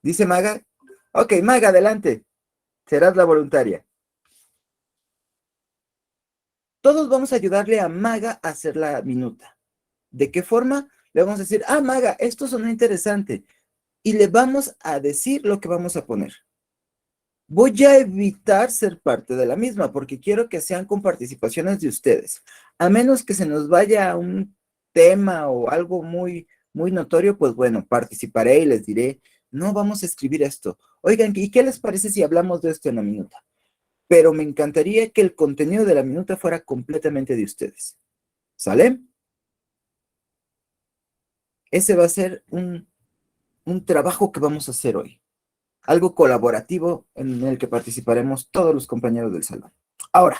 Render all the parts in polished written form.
¿Dice Maga? Ok, Maga, adelante. Serás la voluntaria. Todos vamos a ayudarle a Maga a hacer la minuta. ¿De qué forma? Le vamos a decir, ah, Maga, esto sonó interesante. Y le vamos a decir lo que vamos a poner. Voy a evitar ser parte de la misma porque quiero que sean con participaciones de ustedes. A menos que se nos vaya un tema o algo muy, muy notorio, pues bueno, participaré y les diré, no vamos a escribir esto. Oigan, ¿y qué les parece si hablamos de esto en la minuta? Pero me encantaría que el contenido de la minuta fuera completamente de ustedes. ¿Sale? Ese va a ser un trabajo que vamos a hacer hoy. Algo colaborativo en el que participaremos todos los compañeros del salón. Ahora,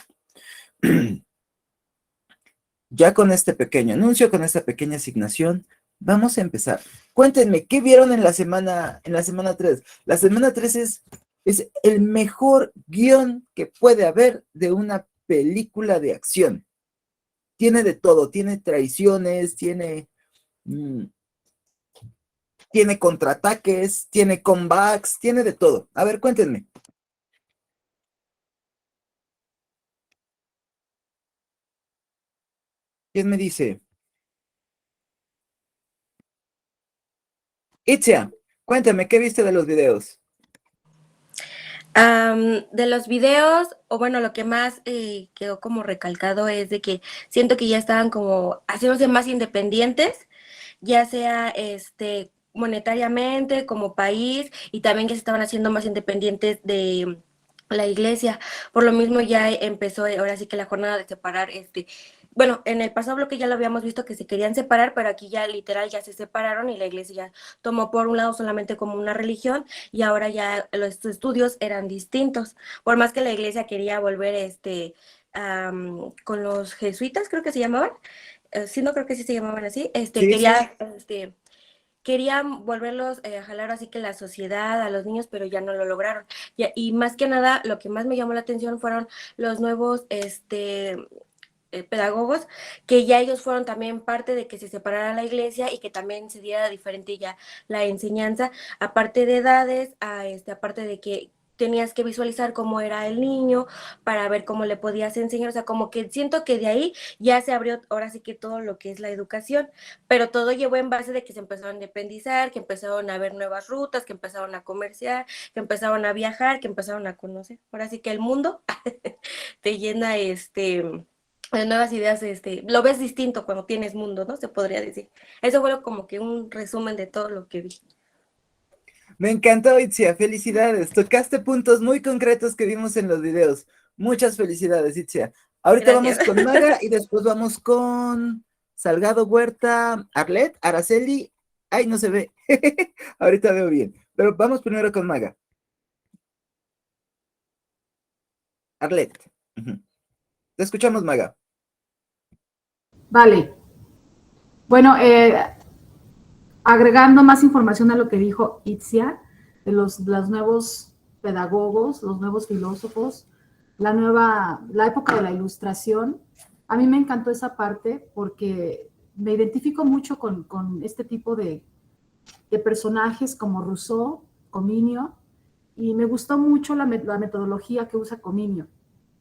ya con este pequeño anuncio, con esta pequeña asignación, vamos a empezar. Cuéntenme, ¿qué vieron en la semana 3? La semana 3 es el mejor guión que puede haber de una película de acción. Tiene de todo, tiene traiciones, tiene contraataques, tiene comebacks, tiene de todo. A ver, cuéntenme. ¿Quién me dice? Itzia, cuéntame, ¿qué viste de los videos? De los videos, o bueno, lo que más quedó como recalcado es de que siento que ya estaban como haciéndose más independientes, ya sea monetariamente, como país, y también que se estaban haciendo más independientes de la iglesia. Por lo mismo ya empezó ahora sí que la jornada de separar bueno, en el pasado bloque ya lo habíamos visto que se querían separar, pero aquí ya literal ya se separaron y la iglesia ya tomó por un lado solamente como una religión y ahora ya los estudios eran distintos. Por más que la iglesia quería volver con los jesuitas, creo que se llamaban, sí, no creo que sí se llamaban así, Sí, sí. querían volverlos a jalar así que la sociedad, a los niños, pero ya no lo lograron. Y más que nada, lo que más me llamó la atención fueron los nuevos, pedagogos, que ya ellos fueron también parte de que se separara la iglesia y que también se diera diferente ya la enseñanza, aparte de edades, aparte de que tenías que visualizar cómo era el niño para ver cómo le podías enseñar, o sea, como que siento que de ahí ya se abrió ahora sí que todo lo que es la educación, pero todo llevó en base de que se empezaron a independizar, que empezaron a ver nuevas rutas, que empezaron a comerciar, que empezaron a viajar, que empezaron a conocer, ahora sí que el mundo te llena de nuevas ideas, lo ves distinto cuando tienes mundo, ¿no? Se podría decir. Eso fue como que un resumen de todo lo que vi. Me encantó, Itzia. Felicidades. Tocaste puntos muy concretos que vimos en los videos. Muchas felicidades, Itzia. Ahorita vamos Gracias. con Maga y después vamos con Salgado Huerta, Arlet, Araceli. Ay, no se ve. Ahorita veo bien. Pero vamos primero con Maga. Arlet. Ujú. Te escuchamos, Maga. Vale. Bueno, agregando más información a lo que dijo Itzia, de los nuevos pedagogos, los nuevos filósofos, la época de la ilustración, a mí me encantó esa parte porque me identifico mucho con este tipo de personajes como Rousseau, Cominio, y me gustó mucho la metodología que usa Cominio,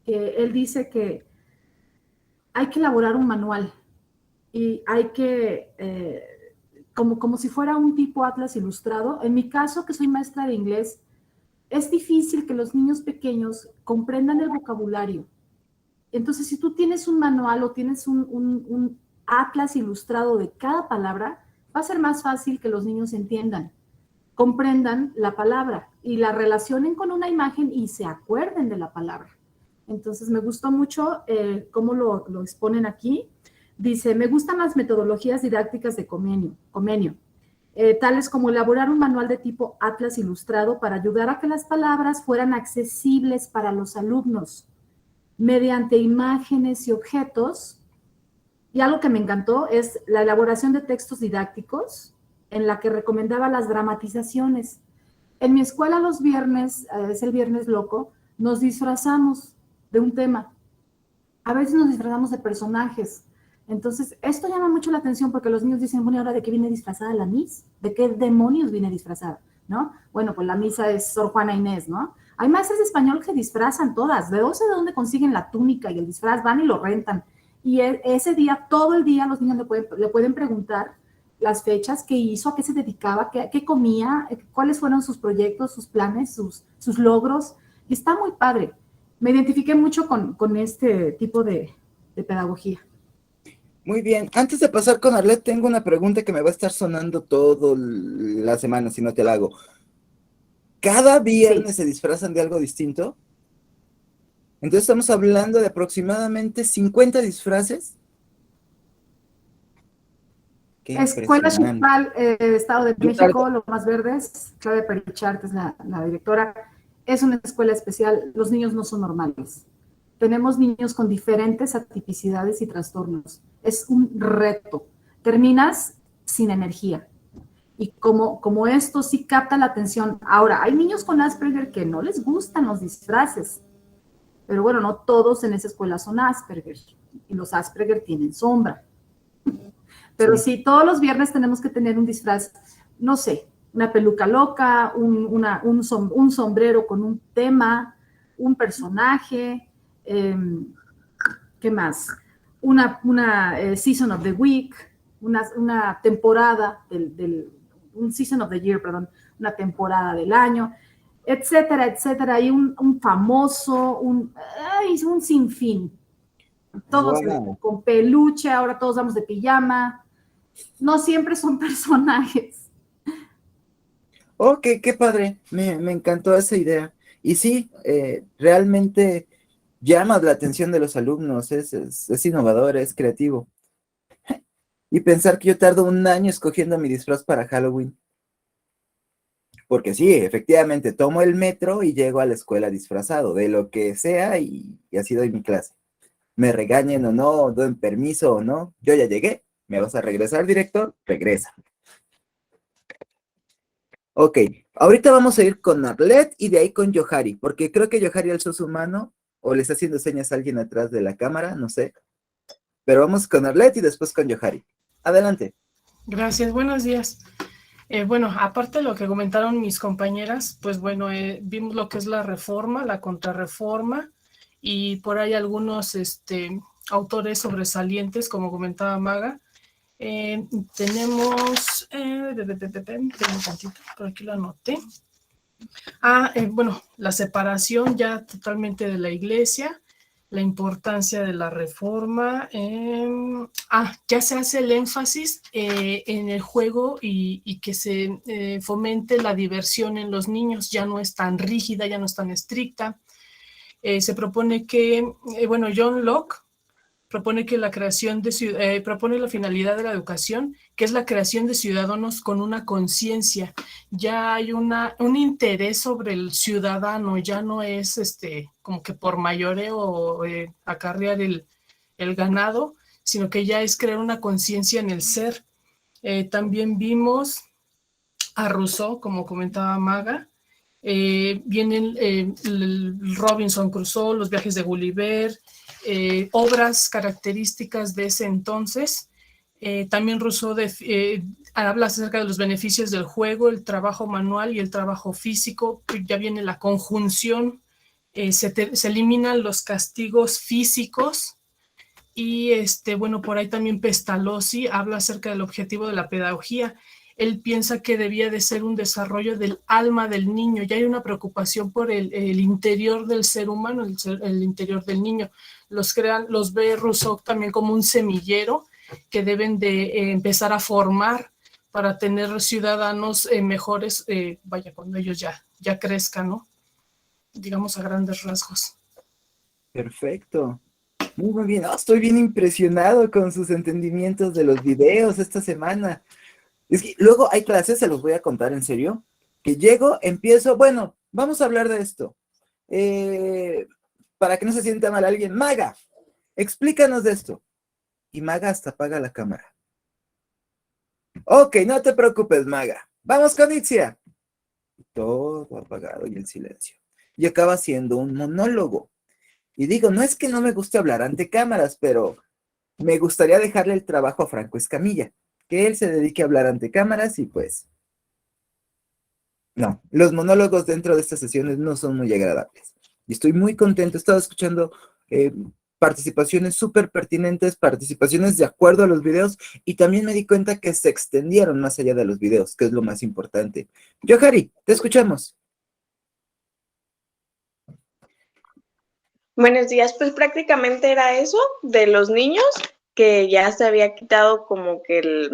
que él dice que hay que elaborar un manual y hay que, como si fuera un tipo atlas ilustrado. En mi caso, que soy maestra de inglés, es difícil que los niños pequeños comprendan el vocabulario. Entonces, si tú tienes un manual o tienes un atlas ilustrado de cada palabra, va a ser más fácil que los niños entiendan, comprendan la palabra y la relacionen con una imagen y se acuerden de la palabra. Entonces, me gustó mucho cómo lo exponen aquí. Dice, me gustan las metodologías didácticas de Comenio, tales como elaborar un manual de tipo Atlas ilustrado para ayudar a que las palabras fueran accesibles para los alumnos mediante imágenes y objetos. Y algo que me encantó es la elaboración de textos didácticos en la que recomendaba las dramatizaciones. En mi escuela los viernes, es el viernes loco, nos disfrazamos de un tema. A veces nos disfrazamos de personajes. Entonces, esto llama mucho la atención porque los niños dicen, bueno, ¿y ahora de qué viene disfrazada la Miss? ¿De qué demonios viene disfrazada? ¿no? Bueno, pues la misa es Sor Juana Inés, ¿no? Hay maestras de español que disfrazan todas, de sé de dónde consiguen la túnica y el disfraz, van y lo rentan. Y ese día, todo el día, los niños le pueden preguntar las fechas, qué hizo, a qué se dedicaba, qué comía, cuáles fueron sus proyectos, sus planes, sus logros. Y está muy padre. Me identifiqué mucho con este tipo de pedagogía. Muy bien. Antes de pasar con Arlet, tengo una pregunta que me va a estar sonando toda la semana, si no te la hago. ¿Cada viernes se disfrazan de algo distinto? Entonces estamos hablando de aproximadamente 50 disfraces. Qué Escuela impresionante. Chipal, Estado de Yo tardo. México, Los Más Verdes, Claudia Perichart es la directora. Es una escuela especial, los niños no son normales. Tenemos niños con diferentes atipicidades y trastornos. Es un reto. Terminas sin energía. Y como esto sí capta la atención. Ahora, hay niños con Asperger que no les gustan los disfraces. Pero bueno, no todos en esa escuela son Asperger. Y los Asperger tienen sombra. Pero sí, todos los viernes tenemos que tener un disfraz, no sé, una peluca loca, un sombrero con un tema, un personaje, ¿qué más? Una Season of the Week, una temporada un Season of the Year, perdón, una temporada del año, etcétera, etcétera. Y un famoso, un sinfín. Todos con peluche, ahora todos vamos de pijama. No siempre son personajes. Ok, qué padre. Me encantó esa idea. Y sí, realmente llama la atención de los alumnos. Es innovador, es creativo. Y pensar que yo tardo un año escogiendo mi disfraz para Halloween. Porque sí, efectivamente, tomo el metro y llego a la escuela disfrazado, de lo que sea, y así doy mi clase. Me regañen o no, den permiso o no, yo ya llegué. ¿Me vas a regresar, director? Regresa. Ok, ahorita vamos a ir con Arlet y de ahí con Yohari, porque creo que Yohari alzó su mano o le está haciendo señas a alguien atrás de la cámara, no sé. Pero vamos con Arlet y después con Yohari. Adelante. Gracias, buenos días. Bueno, aparte de lo que comentaron mis compañeras, pues bueno, vimos lo que es la reforma, la contrarreforma, y por ahí algunos autores sobresalientes, como comentaba Maga. Tenemos, un tantito, por aquí lo anoté. Bueno, la separación ya totalmente de la iglesia, la importancia de la reforma, ya se hace el énfasis en el juego y que se fomente la diversión en los niños, ya no es tan rígida, ya no es tan estricta. Se propone que, bueno, John Locke propone que propone la finalidad de la educación, que es la creación de ciudadanos con una conciencia. Ya hay un interés sobre el ciudadano, ya no es como que por mayoreo acarrear el ganado, sino que ya es crear una conciencia en el ser. También vimos a Rousseau, como comentaba Maga. Vienen el Robinson Crusoe, los viajes de Gulliver, obras características de ese entonces. También Rousseau habla acerca de los beneficios del juego, el trabajo manual y el trabajo físico. Ya viene la conjunción, se eliminan los castigos físicos. Y bueno, por ahí también Pestalozzi habla acerca del objetivo de la pedagogía. Él piensa que debía de ser un desarrollo del alma del niño. Ya hay una preocupación por el interior del ser humano, el interior del niño. Los ve Rousseau también como un semillero que deben de empezar a formar para tener ciudadanos mejores, cuando ellos ya crezcan, ¿no? Digamos a grandes rasgos. Perfecto. Muy bien. Estoy bien impresionado con sus entendimientos de los videos esta semana. Es que luego hay clases, se los voy a contar en serio, que llego, empiezo, bueno, vamos a hablar de esto. Para que no se sienta mal alguien, Maga, explícanos de esto. Y Maga hasta apaga la cámara. Ok, no te preocupes, Maga. Vamos con Itzia. Todo apagado y el silencio. Y acaba siendo un monólogo. Y digo, no es que no me guste hablar ante cámaras, pero me gustaría dejarle el trabajo a Franco Escamilla, que él se dedique a hablar ante cámaras y pues No, los monólogos dentro de estas sesiones no son muy agradables. Y estoy muy contento, he estado escuchando participaciones súper pertinentes, participaciones de acuerdo a los videos, y también me di cuenta que se extendieron más allá de los videos, que es lo más importante. Johari, te escuchamos. Buenos días, pues prácticamente era eso de los niños, que ya se había quitado como que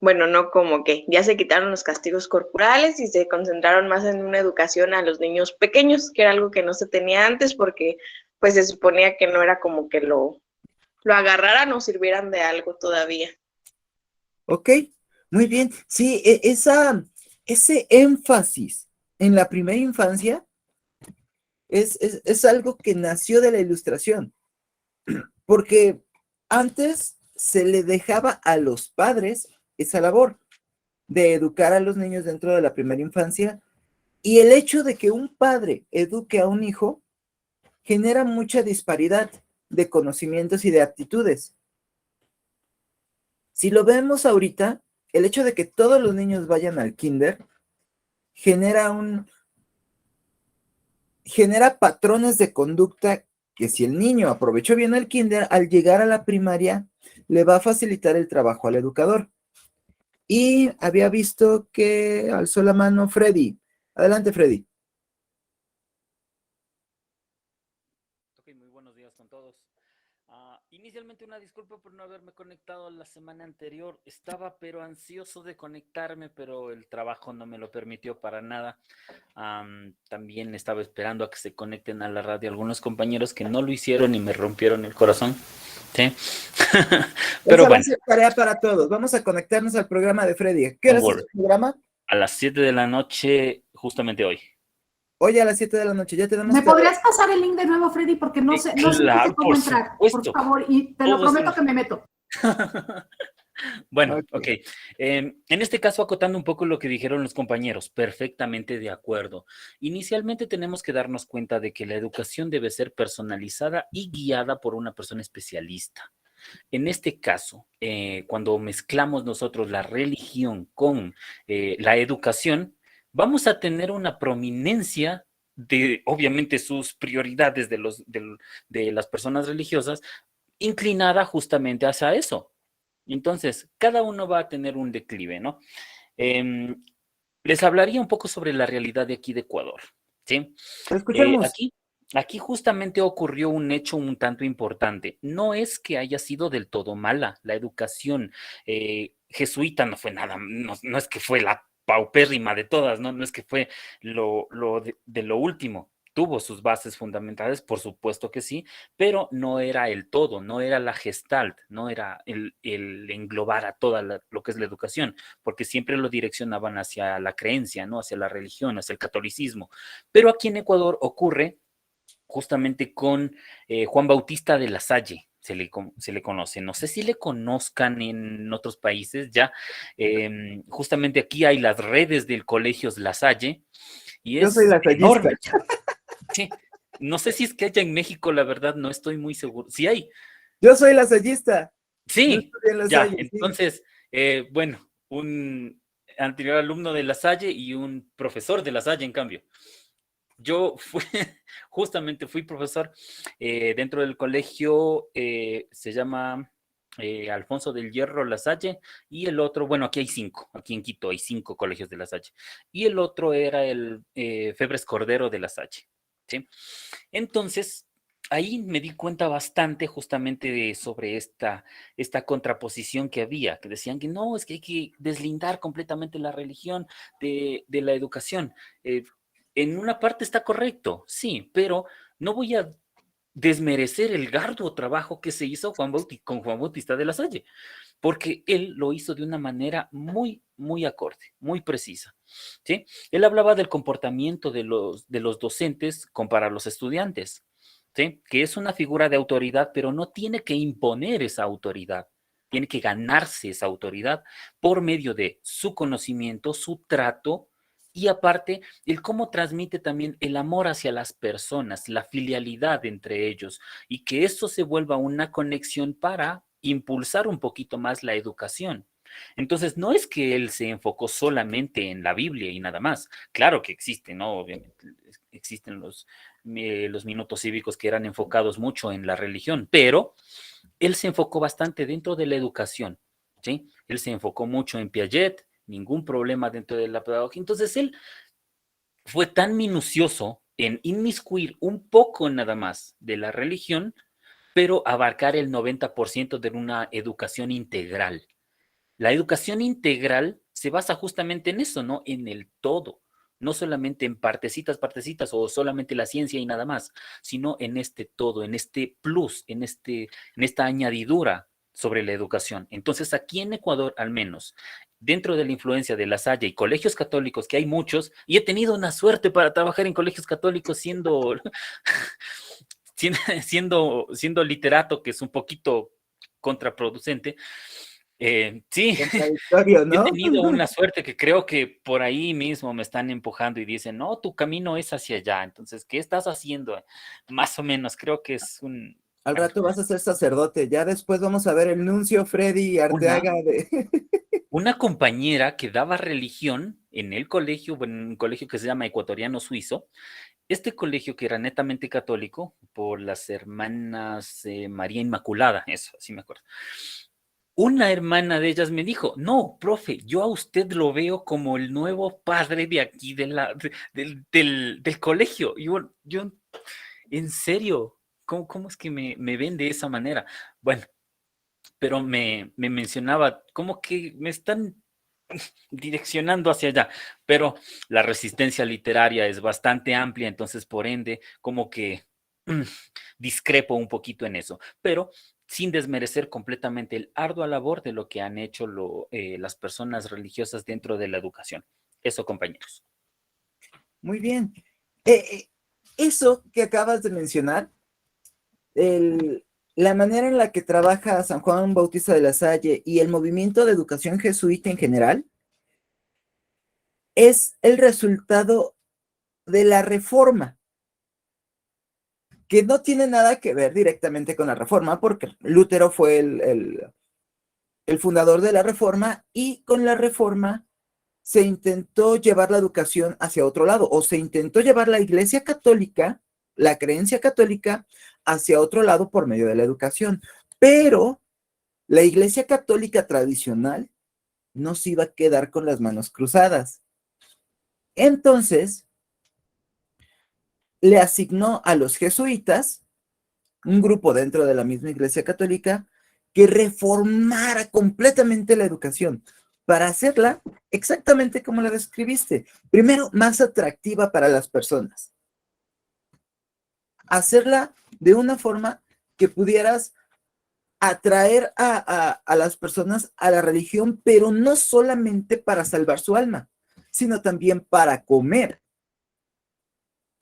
bueno, no como que, ya se quitaron los castigos corporales y se concentraron más en una educación a los niños pequeños, que era algo que no se tenía antes porque pues se suponía que no era como que lo agarraran o sirvieran de algo todavía. Ok, muy bien. Sí, ese énfasis en la primera infancia es algo que nació de la ilustración, porque antes se le dejaba a los padres esa labor de educar a los niños dentro de la primera infancia, y el hecho de que un padre eduque a un hijo genera mucha disparidad de conocimientos y de aptitudes. Si lo vemos ahorita, el hecho de que todos los niños vayan al kinder genera patrones de conducta que, si el niño aprovechó bien el kinder, al llegar a la primaria le va a facilitar el trabajo al educador. Y había visto que alzó la mano Freddy. Adelante, Freddy. Ok, muy buenos días con todos. Inicialmente una disculpa por no haberme conectado la semana anterior. Estaba pero ansioso de conectarme, pero el trabajo no me lo permitió para nada. También estaba esperando a que se conecten a la radio algunos compañeros que no lo hicieron y me rompieron el corazón. ¿Sí? Pero Esa va a bueno, ser tarea para todos. Vamos a conectarnos al programa de Freddy. ¿Qué hora es el programa? a las 7 de la noche, justamente hoy. Hoy a las 7 de la noche. Ya tenemos ¿Me que... podrías pasar el link de nuevo, Freddy? Porque no sé, no sé Claro, cómo por entrar. supuesto. Por favor, y te lo Todos prometo hemos- que me meto. Bueno, Ok. ok. En este caso, acotando un poco lo que dijeron los compañeros, perfectamente de acuerdo. Inicialmente tenemos que darnos cuenta de que la educación debe ser personalizada y guiada por una persona especialista. En este caso, cuando mezclamos nosotros la religión con la educación, vamos a tener una prominencia de, obviamente, sus prioridades de las personas religiosas inclinada justamente hacia eso. Entonces, cada uno va a tener un declive, ¿no? Em, Les hablaría un poco sobre la realidad de aquí de Ecuador, ¿sí? Te escuchamos. Aquí justamente ocurrió un hecho un tanto importante. No es que haya sido del todo mala la educación jesuita, no fue nada, no es que fue la paupérrima de todas, no es que fue de lo último. Tuvo sus bases fundamentales, por supuesto que sí, pero no era el todo, no era la gestalt, no era el englobar a toda lo que es la educación, porque siempre lo direccionaban hacia la creencia, ¿no? Hacia la religión, hacia el catolicismo. Pero aquí en Ecuador ocurre justamente con Juan Bautista de la Salle, se le conoce. No sé si le conozcan en otros países ya. Justamente aquí hay las redes del Colegio La Salle y Yo soy es lasallista. enorme. Sí. No sé si es que haya en México, la verdad, no estoy muy seguro. Sí hay. Yo soy lasallista. Yo Sí, estudié en La ya. Salle, sí. Entonces, bueno, un anterior alumno de La Salle y un profesor de La Salle, en cambio. Yo justamente fui profesor dentro del colegio, se llama Alfonso del Hierro La Salle, y el otro, bueno, aquí hay 5, aquí en Quito hay 5 colegios de La Salle, y el otro era el Febres Cordero de La Salle, ¿sí? Entonces, ahí me di cuenta bastante justamente sobre esta contraposición que había, que decían que no, es que hay que deslindar completamente la religión de la educación. En una parte está correcto, sí, pero no voy a desmerecer el arduo trabajo que se hizo con Juan Bautista de la Salle, porque él lo hizo de una manera muy, muy acorde, muy precisa, ¿sí? Él hablaba del comportamiento de los docentes para los estudiantes, ¿sí? Que es una figura de autoridad, pero no tiene que imponer esa autoridad, tiene que ganarse esa autoridad por medio de su conocimiento, su trato, y aparte, el cómo transmite también el amor hacia las personas, la filialidad entre ellos, y que esto se vuelva una conexión para impulsar un poquito más la educación. Entonces, no es que él se enfocó solamente en la Biblia y nada más. Claro que existen, ¿no? Obviamente existen los minutos cívicos que eran enfocados mucho en la religión, pero él se enfocó bastante dentro de la educación, ¿sí? Él se enfocó mucho en Piaget, ningún problema dentro de la pedagogía. Entonces, él fue tan minucioso en inmiscuir un poco nada más de la religión, pero abarcar el 90% de una educación integral. La educación integral se basa justamente en eso, ¿no? En el todo, no solamente en partecitas, partecitas o solamente la ciencia y nada más, sino en este todo, en este plus, en esta añadidura sobre la educación. Entonces, aquí en Ecuador, al menos, dentro de la influencia de La Salle y colegios católicos, que hay muchos, y he tenido una suerte para trabajar en colegios católicos siendo, siendo literato, que es un poquito contraproducente. Sí, Contradictorio, he ¿no? tenido una suerte que creo que por ahí mismo me están empujando y dicen, no, tu camino es hacia allá. Entonces, ¿qué estás haciendo? Más o menos, creo que es Al rato vas a ser sacerdote. Ya después vamos a ver el nuncio Freddy una, Arteaga de... una compañera que daba religión en el colegio, bueno, en un colegio que se llama Ecuatoriano Suizo. Este colegio que era netamente católico por las hermanas María Inmaculada, eso, así me acuerdo. Una hermana de ellas me dijo, no, profe, yo a usted lo veo como el nuevo padre de aquí, del colegio. Y bueno, yo, en serio, ¿cómo es que me ven de esa manera? Bueno, pero me mencionaba, como que me están direccionando hacia allá, pero la resistencia literaria es bastante amplia, entonces por ende, como que mm, discrepo un poquito en eso, pero sin desmerecer completamente el ardua labor de lo que han hecho las personas religiosas dentro de la educación. Eso, compañeros. Muy bien. Eso que acabas de mencionar, la manera en la que trabaja San Juan Bautista de La Salle y el movimiento de educación jesuita en general, es el resultado de la reforma, que no tiene nada que ver directamente con la reforma, porque Lutero fue el fundador de la reforma, y con la reforma se intentó llevar la educación hacia otro lado, o se intentó llevar la Iglesia Católica, la creencia católica, hacia otro lado por medio de la educación. Pero la Iglesia Católica tradicional no se iba a quedar con las manos cruzadas. Entonces, le asignó a los jesuitas, un grupo dentro de la misma Iglesia Católica, que reformara completamente la educación para hacerla exactamente como la describiste. Primero, más atractiva para las personas. Hacerla de una forma que pudieras atraer a las personas a la religión, pero no solamente para salvar su alma, sino también para comer.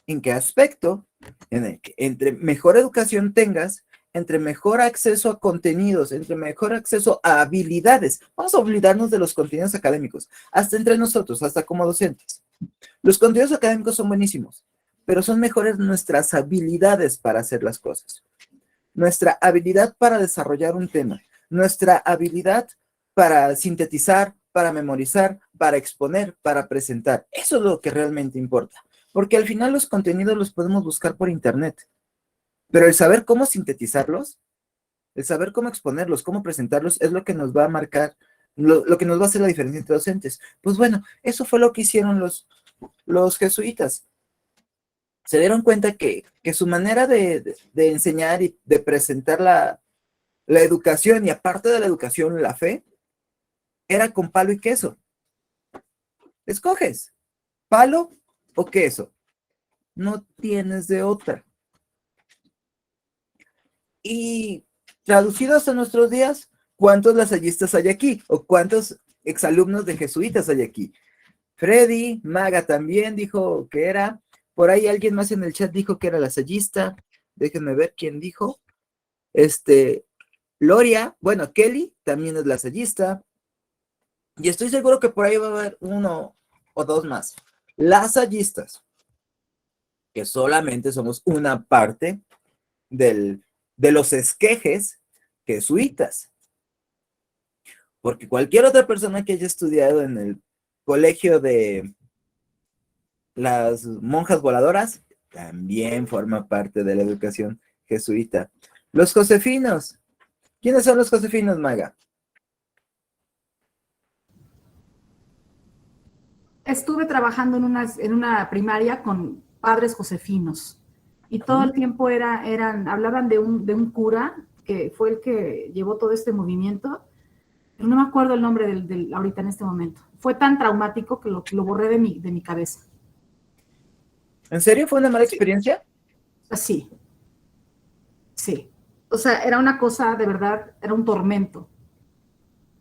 ¿En qué aspecto? En el que entre mejor educación tengas, entre mejor acceso a contenidos, entre mejor acceso a habilidades. Vamos a olvidarnos de los contenidos académicos, hasta entre nosotros, hasta como docentes. Los contenidos académicos son buenísimos, pero son mejores nuestras habilidades para hacer las cosas. Nuestra habilidad para desarrollar un tema, nuestra habilidad para sintetizar, para memorizar, para exponer, para presentar. Eso es lo que realmente importa. Porque al final los contenidos los podemos buscar por internet, pero el saber cómo sintetizarlos, el saber cómo exponerlos, cómo presentarlos, es lo que nos va a marcar, lo que nos va a hacer la diferencia entre docentes. Pues bueno, eso fue lo que hicieron los jesuitas. Se dieron cuenta que su manera de enseñar y de presentar la educación, y aparte de la educación, la fe, era con palo y queso. Escoges, palo o queso. No tienes de otra. Y traducidos a nuestros días, ¿cuántos lasallistas hay aquí? ¿O cuántos exalumnos de jesuitas hay aquí? Freddy, Maga también dijo que era. Por ahí alguien más en el chat dijo que era lasallista. Déjenme ver quién dijo. Loria, bueno, Kelly también es lasallista. Y estoy seguro que por ahí va a haber uno o dos más. Lasallistas, que solamente somos una parte de los esquejes jesuitas. porque cualquier otra persona que haya estudiado en el colegio de las monjas voladoras también forma parte de la educación jesuita. Los josefinos. ¿Quiénes son los josefinos, Maga? Estuve trabajando en una primaria con padres josefinos y todo el tiempo hablaban de un cura que fue el que llevó todo este movimiento, pero no me acuerdo el nombre ahorita en este momento. Fue tan traumático que lo borré de mi cabeza. ¿En serio fue una mala experiencia? Sí, sí. O sea, era una cosa, de verdad, era un tormento.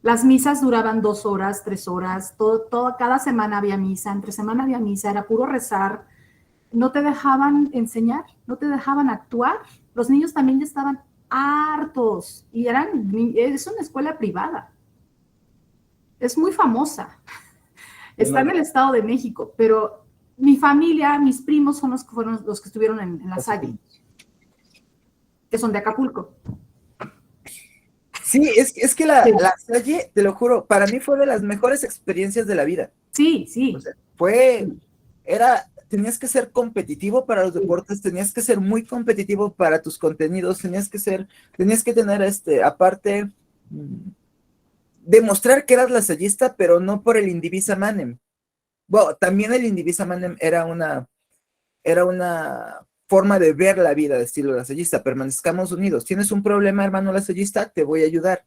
Las misas duraban 2 horas, 3 horas, cada semana había misa, entre semana había misa, era puro rezar. No te dejaban enseñar, no te dejaban actuar. Los niños también ya estaban hartos y es una escuela privada. Es muy famosa. Está en el Estado de México, pero mi familia, mis primos son fueron los que estuvieron en La Salle, que son de Acapulco. Sí, es que la Salle, te lo juro, para mí fue de las mejores experiencias de la vida. Sí, sí. O sea, tenías que ser competitivo para los deportes, tenías que ser muy competitivo para tus contenidos, tenías que tener aparte, demostrar que eras lasallista, pero no por el Indivisa Manem. Bueno, también el Indivisa Manem era una forma de ver la vida de estilo lasallista. Permanezcamos unidos. ¿Tienes un problema, hermano lasallista? Te voy a ayudar.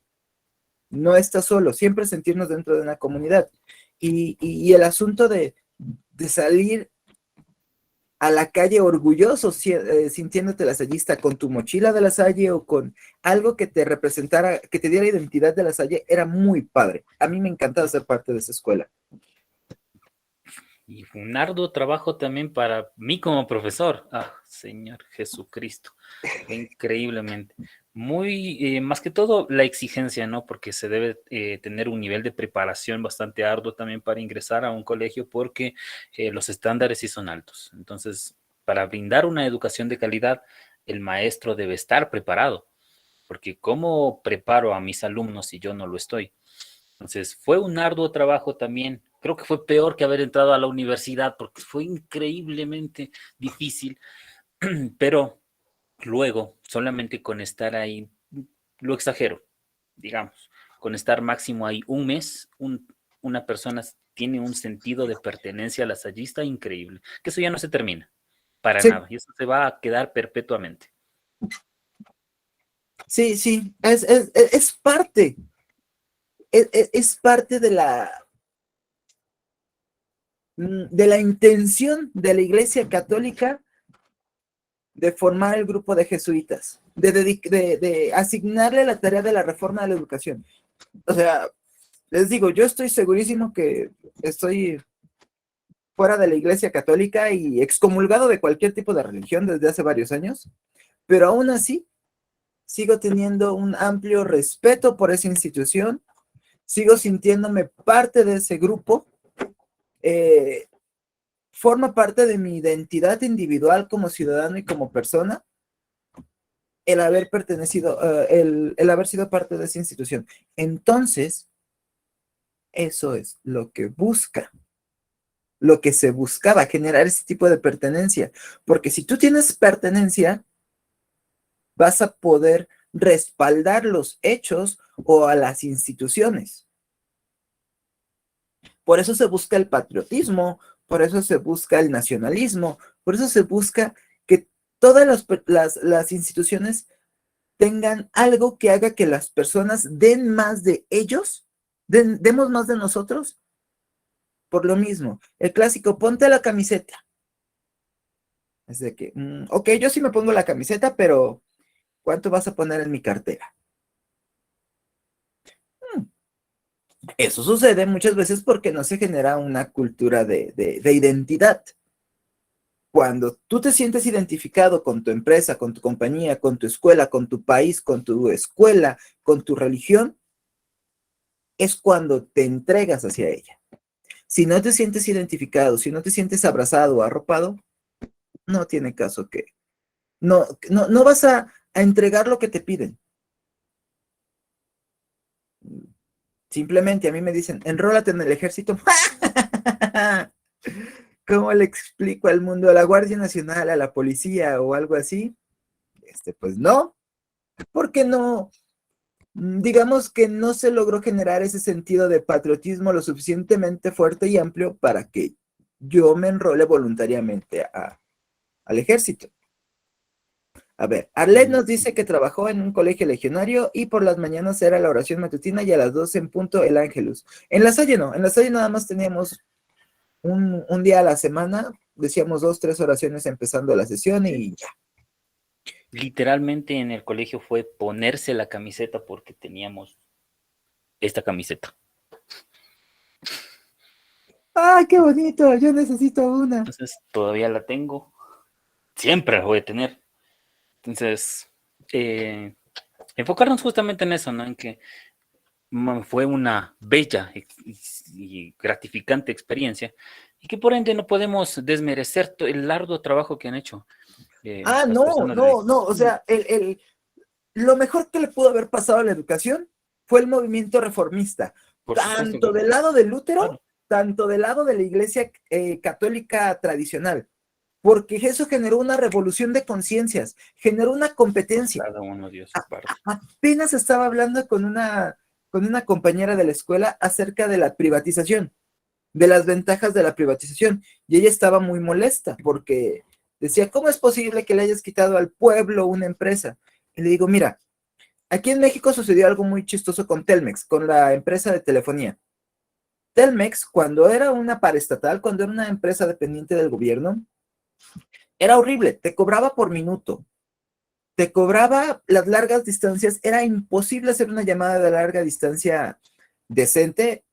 No estás solo, siempre sentirnos dentro de una comunidad. Y el asunto de salir a la calle orgulloso, sintiéndote lasallista con tu mochila de La Salle o con algo que te representara, que te diera identidad de La Salle, era muy padre. A mí me encantaba ser parte de esa escuela. Y fue un arduo trabajo también para mí como profesor. Ah, Señor Jesucristo, fue increíblemente. Muy, más que todo, la exigencia, ¿no? Porque se debe tener un nivel de preparación bastante arduo también para ingresar a un colegio porque los estándares sí son altos. Entonces, para brindar una educación de calidad, el maestro debe estar preparado. Porque ¿cómo preparo a mis alumnos si yo no lo estoy? Entonces, fue un arduo trabajo también. Creo que fue peor que haber entrado a la universidad porque fue increíblemente difícil, pero luego, solamente con estar ahí, lo exagero, digamos, con estar máximo ahí un mes, una persona tiene un sentido de pertenencia lasallista increíble, que eso ya no se termina, para Sí. nada, y eso se va a quedar perpetuamente. Sí, sí, es parte. Es parte de la intención de la Iglesia Católica de formar el grupo de jesuitas, de asignarle la tarea de la reforma de la educación. O sea, les digo, yo estoy segurísimo que estoy fuera de la Iglesia Católica y excomulgado de cualquier tipo de religión desde hace varios años, pero aún así sigo teniendo un amplio respeto por esa institución, sigo sintiéndome parte de ese grupo, forma parte de mi identidad individual como ciudadano y como persona, el haber pertenecido, el haber sido parte de esa institución. Entonces, eso es lo que busca, lo que se buscaba, generar ese tipo de pertenencia. Porque si tú tienes pertenencia, vas a poder respaldar los hechos o a las instituciones. Por eso se busca el patriotismo, por eso se busca el nacionalismo, por eso se busca que todas las instituciones tengan algo que haga que las personas den más de ellos, demos más de nosotros, por lo mismo. El clásico, ponte la camiseta. Es de que, ok, yo sí me pongo la camiseta, pero ¿cuánto vas a poner en mi cartera? Eso sucede muchas veces porque no se genera una cultura de identidad. Cuando tú te sientes identificado con tu empresa, con tu compañía, con tu escuela, con tu país, con tu escuela, con tu religión, es cuando te entregas hacia ella. Si no te sientes identificado, si no te sientes abrazado o arropado, no tiene caso que... No vas a entregar lo que te piden. Simplemente a mí me dicen, enrólate en el ejército. ¿Cómo le explico al mundo, a la Guardia Nacional, a la policía o algo así? Pues no, porque no, digamos que no se logró generar ese sentido de patriotismo lo suficientemente fuerte y amplio para que yo me enrole voluntariamente al ejército. A ver, Arlet nos dice que trabajó en un colegio legionario y por las mañanas era la oración matutina y a las 12 en punto el Ángelus. En La Salle no, en La Salle nada más teníamos un día a la semana, decíamos 2, 3 oraciones empezando la sesión y ya. Literalmente en el colegio fue ponerse la camiseta porque teníamos esta camiseta. ¡Ay, qué bonito! Yo necesito una. Entonces todavía la tengo. Siempre la voy a tener. Entonces, enfocarnos justamente en eso, ¿no? En que fue una bella y gratificante experiencia y que por ende no podemos desmerecer el arduo trabajo que han hecho. Las No, personas no, o sea, lo mejor que le pudo haber pasado a la educación fue el movimiento reformista, por supuesto tanto que- del lado de Lutero, claro. tanto del lado de la iglesia católica tradicional, porque eso generó una revolución de conciencias, generó una competencia. Cada uno dio su parte. Apenas estaba hablando con una compañera de la escuela acerca de la privatización, de las ventajas de la privatización, y ella estaba muy molesta porque decía, ¿cómo es posible que le hayas quitado al pueblo una empresa? Y le digo, mira, aquí en México sucedió algo muy chistoso con Telmex, con la empresa de telefonía. Telmex, cuando era una paraestatal, cuando era una empresa dependiente del gobierno, era horrible, te cobraba por minuto, te cobraba las largas distancias, era imposible hacer una llamada de larga distancia decente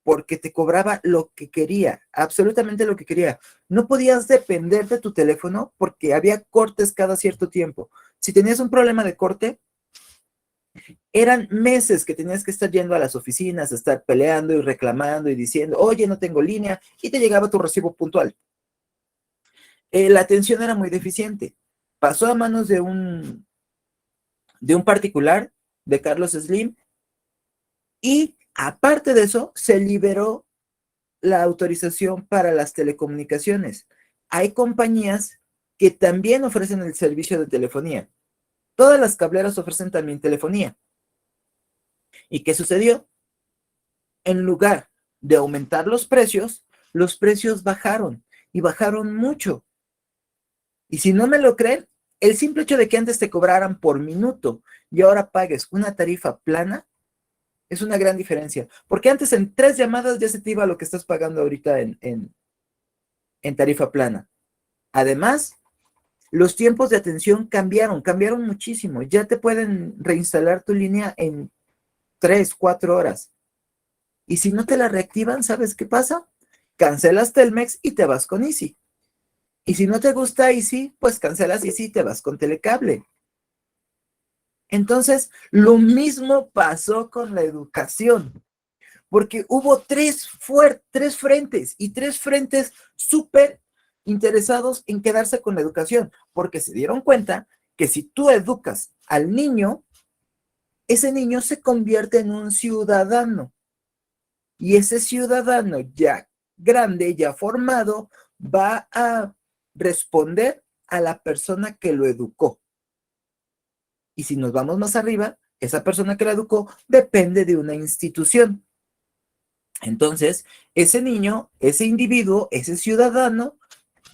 porque te cobraba lo que quería, absolutamente lo que quería. No podías depender de tu teléfono porque había cortes cada cierto tiempo. Si tenías un problema de corte, eran meses que tenías que estar yendo a las oficinas, estar peleando y reclamando y diciendo, oye, no tengo línea, y te llegaba tu recibo puntual. La atención era muy deficiente. Pasó a manos de un particular, de Carlos Slim, y aparte de eso, se liberó la autorización para las telecomunicaciones. Hay compañías que también ofrecen el servicio de telefonía. Todas las cableras ofrecen también telefonía. ¿Y qué sucedió? En lugar de aumentar los precios bajaron y bajaron mucho. Y si no me lo creen, el simple hecho de que antes te cobraran por minuto y ahora pagues una tarifa plana es una gran diferencia. Porque antes en 3 llamadas ya se te iba lo que estás pagando ahorita en tarifa plana. Además, los tiempos de atención cambiaron muchísimo. Ya te pueden reinstalar tu línea en 3, 4 horas. Y si no te la reactivan, ¿sabes qué pasa? Cancelas Telmex y te vas con Easy. Y si no te gusta Easy, pues cancelas Easy y te vas con Telecable. Entonces, lo mismo pasó con la educación, porque hubo 3 frentes y 3 frentes súper interesados en quedarse con la educación, porque se dieron cuenta que si tú educas al niño, ese niño se convierte en un ciudadano. Y ese ciudadano ya grande, ya formado, va a responder a la persona que lo educó. Y si nos vamos más arriba, esa persona que lo educó depende de una institución. Entonces, ese niño, ese individuo, ese ciudadano,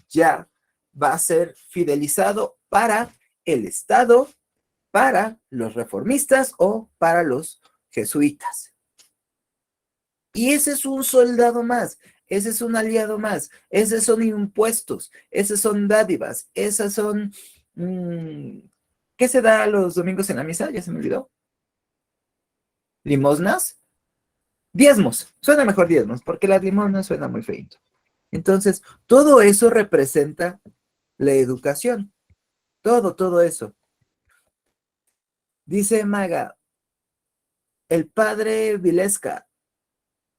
ya va a ser fidelizado para el Estado, para los reformistas o para los jesuitas. Y ese es un soldado más, ese es un aliado más, esos son impuestos, esos son dádivas, esas son... ¿qué se da los domingos en la misa? Ya se me olvidó. ¿Limosnas? Diezmos. Suena mejor diezmos, porque las limosnas suena muy feito. Entonces, todo eso representa la educación. Todo eso. Dice Maga, el padre Vilesca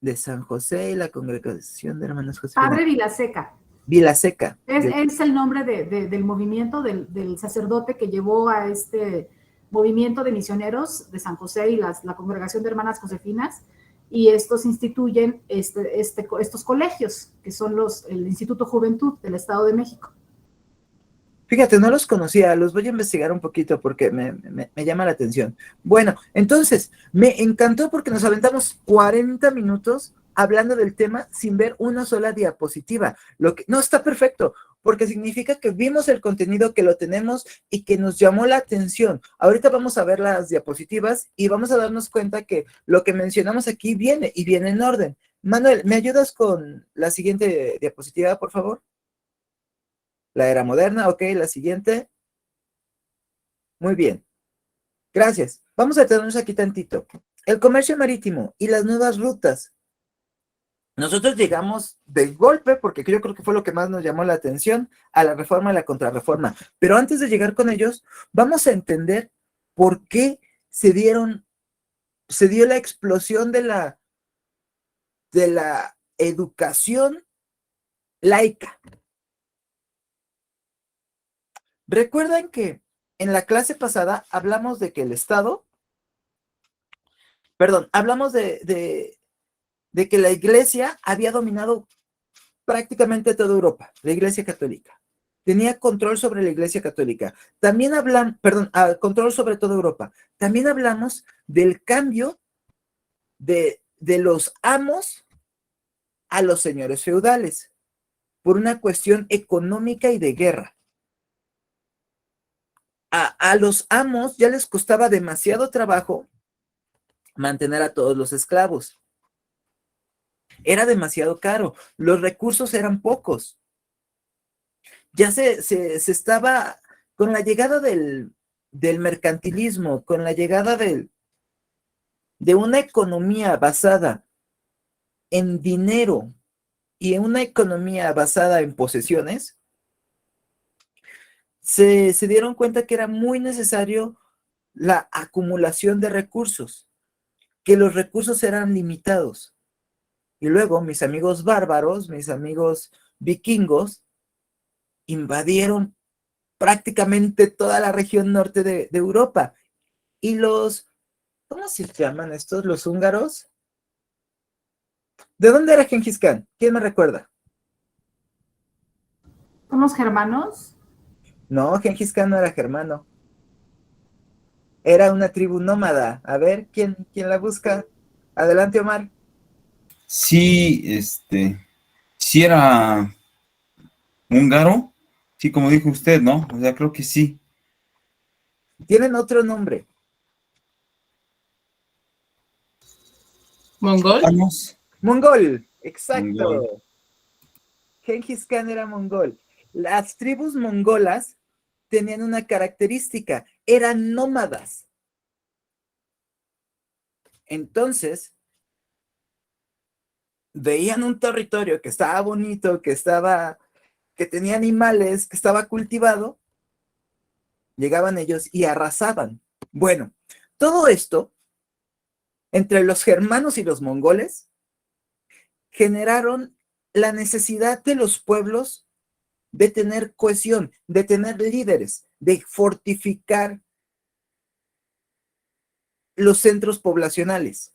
de San José y la congregación de hermanos José. Padre Vilaseca. Vilaseca. Es el nombre del movimiento del sacerdote que llevó a este movimiento de misioneros de San José y la congregación de hermanas Josefinas. y estos instituyen estos colegios, que son el Instituto Juventud del Estado de México. Fíjate, no los conocía, los voy a investigar un poquito porque me llama la atención. Bueno, entonces, me encantó porque nos aventamos 40 minutos hablando del tema sin ver una sola diapositiva. No, está perfecto, porque significa que vimos el contenido, que lo tenemos y que nos llamó la atención. Ahorita vamos a ver las diapositivas y vamos a darnos cuenta que lo que mencionamos aquí viene y viene en orden. Manuel, ¿me ayudas con la siguiente diapositiva, por favor? La era moderna, ok, la siguiente. Muy bien, gracias. Vamos a detenernos aquí tantito. El comercio marítimo y las nuevas rutas. Nosotros llegamos de golpe, porque yo creo que fue lo que más nos llamó la atención, a la reforma y la contrarreforma. Pero antes de llegar con ellos, vamos a entender por qué se dio la explosión de la educación laica. Recuerdan que en la clase pasada hablamos de que el Estado, hablamos de que la Iglesia había dominado prácticamente toda Europa, la Iglesia Católica. Tenía control sobre la Iglesia Católica. También control sobre toda Europa. También hablamos del cambio de los amos a los señores feudales por una cuestión económica y de guerra. A los amos ya les costaba demasiado trabajo mantener a todos los esclavos. Era demasiado caro, los recursos eran pocos. Ya se estaba, con la llegada del mercantilismo, con la llegada de una economía basada en dinero y en una economía basada en posesiones, se dieron cuenta que era muy necesario la acumulación de recursos, que los recursos eran limitados. Y luego mis amigos bárbaros, mis amigos vikingos, invadieron prácticamente toda la región norte de Europa. Y ¿cómo se llaman estos? ¿Los húngaros? ¿De dónde era Gengis Khan? ¿Quién me recuerda? ¿Son los germanos? No, Gengis Khan no era germano. Era una tribu nómada. A ver, ¿quién la busca? Adelante, Omar. Sí, sí era húngaro, sí, como dijo usted, ¿no? O sea, creo que sí. Tienen otro nombre. ¿Mongol? Vamos. Mongol, exacto. Mongol. Gengis Khan era mongol. Las tribus mongolas tenían una característica, eran nómadas. Entonces, veían un territorio que estaba bonito, que tenía animales, que estaba cultivado, llegaban ellos y arrasaban. Bueno, todo esto, entre los germanos y los mongoles, generaron la necesidad de los pueblos de tener cohesión, de tener líderes, de fortificar los centros poblacionales.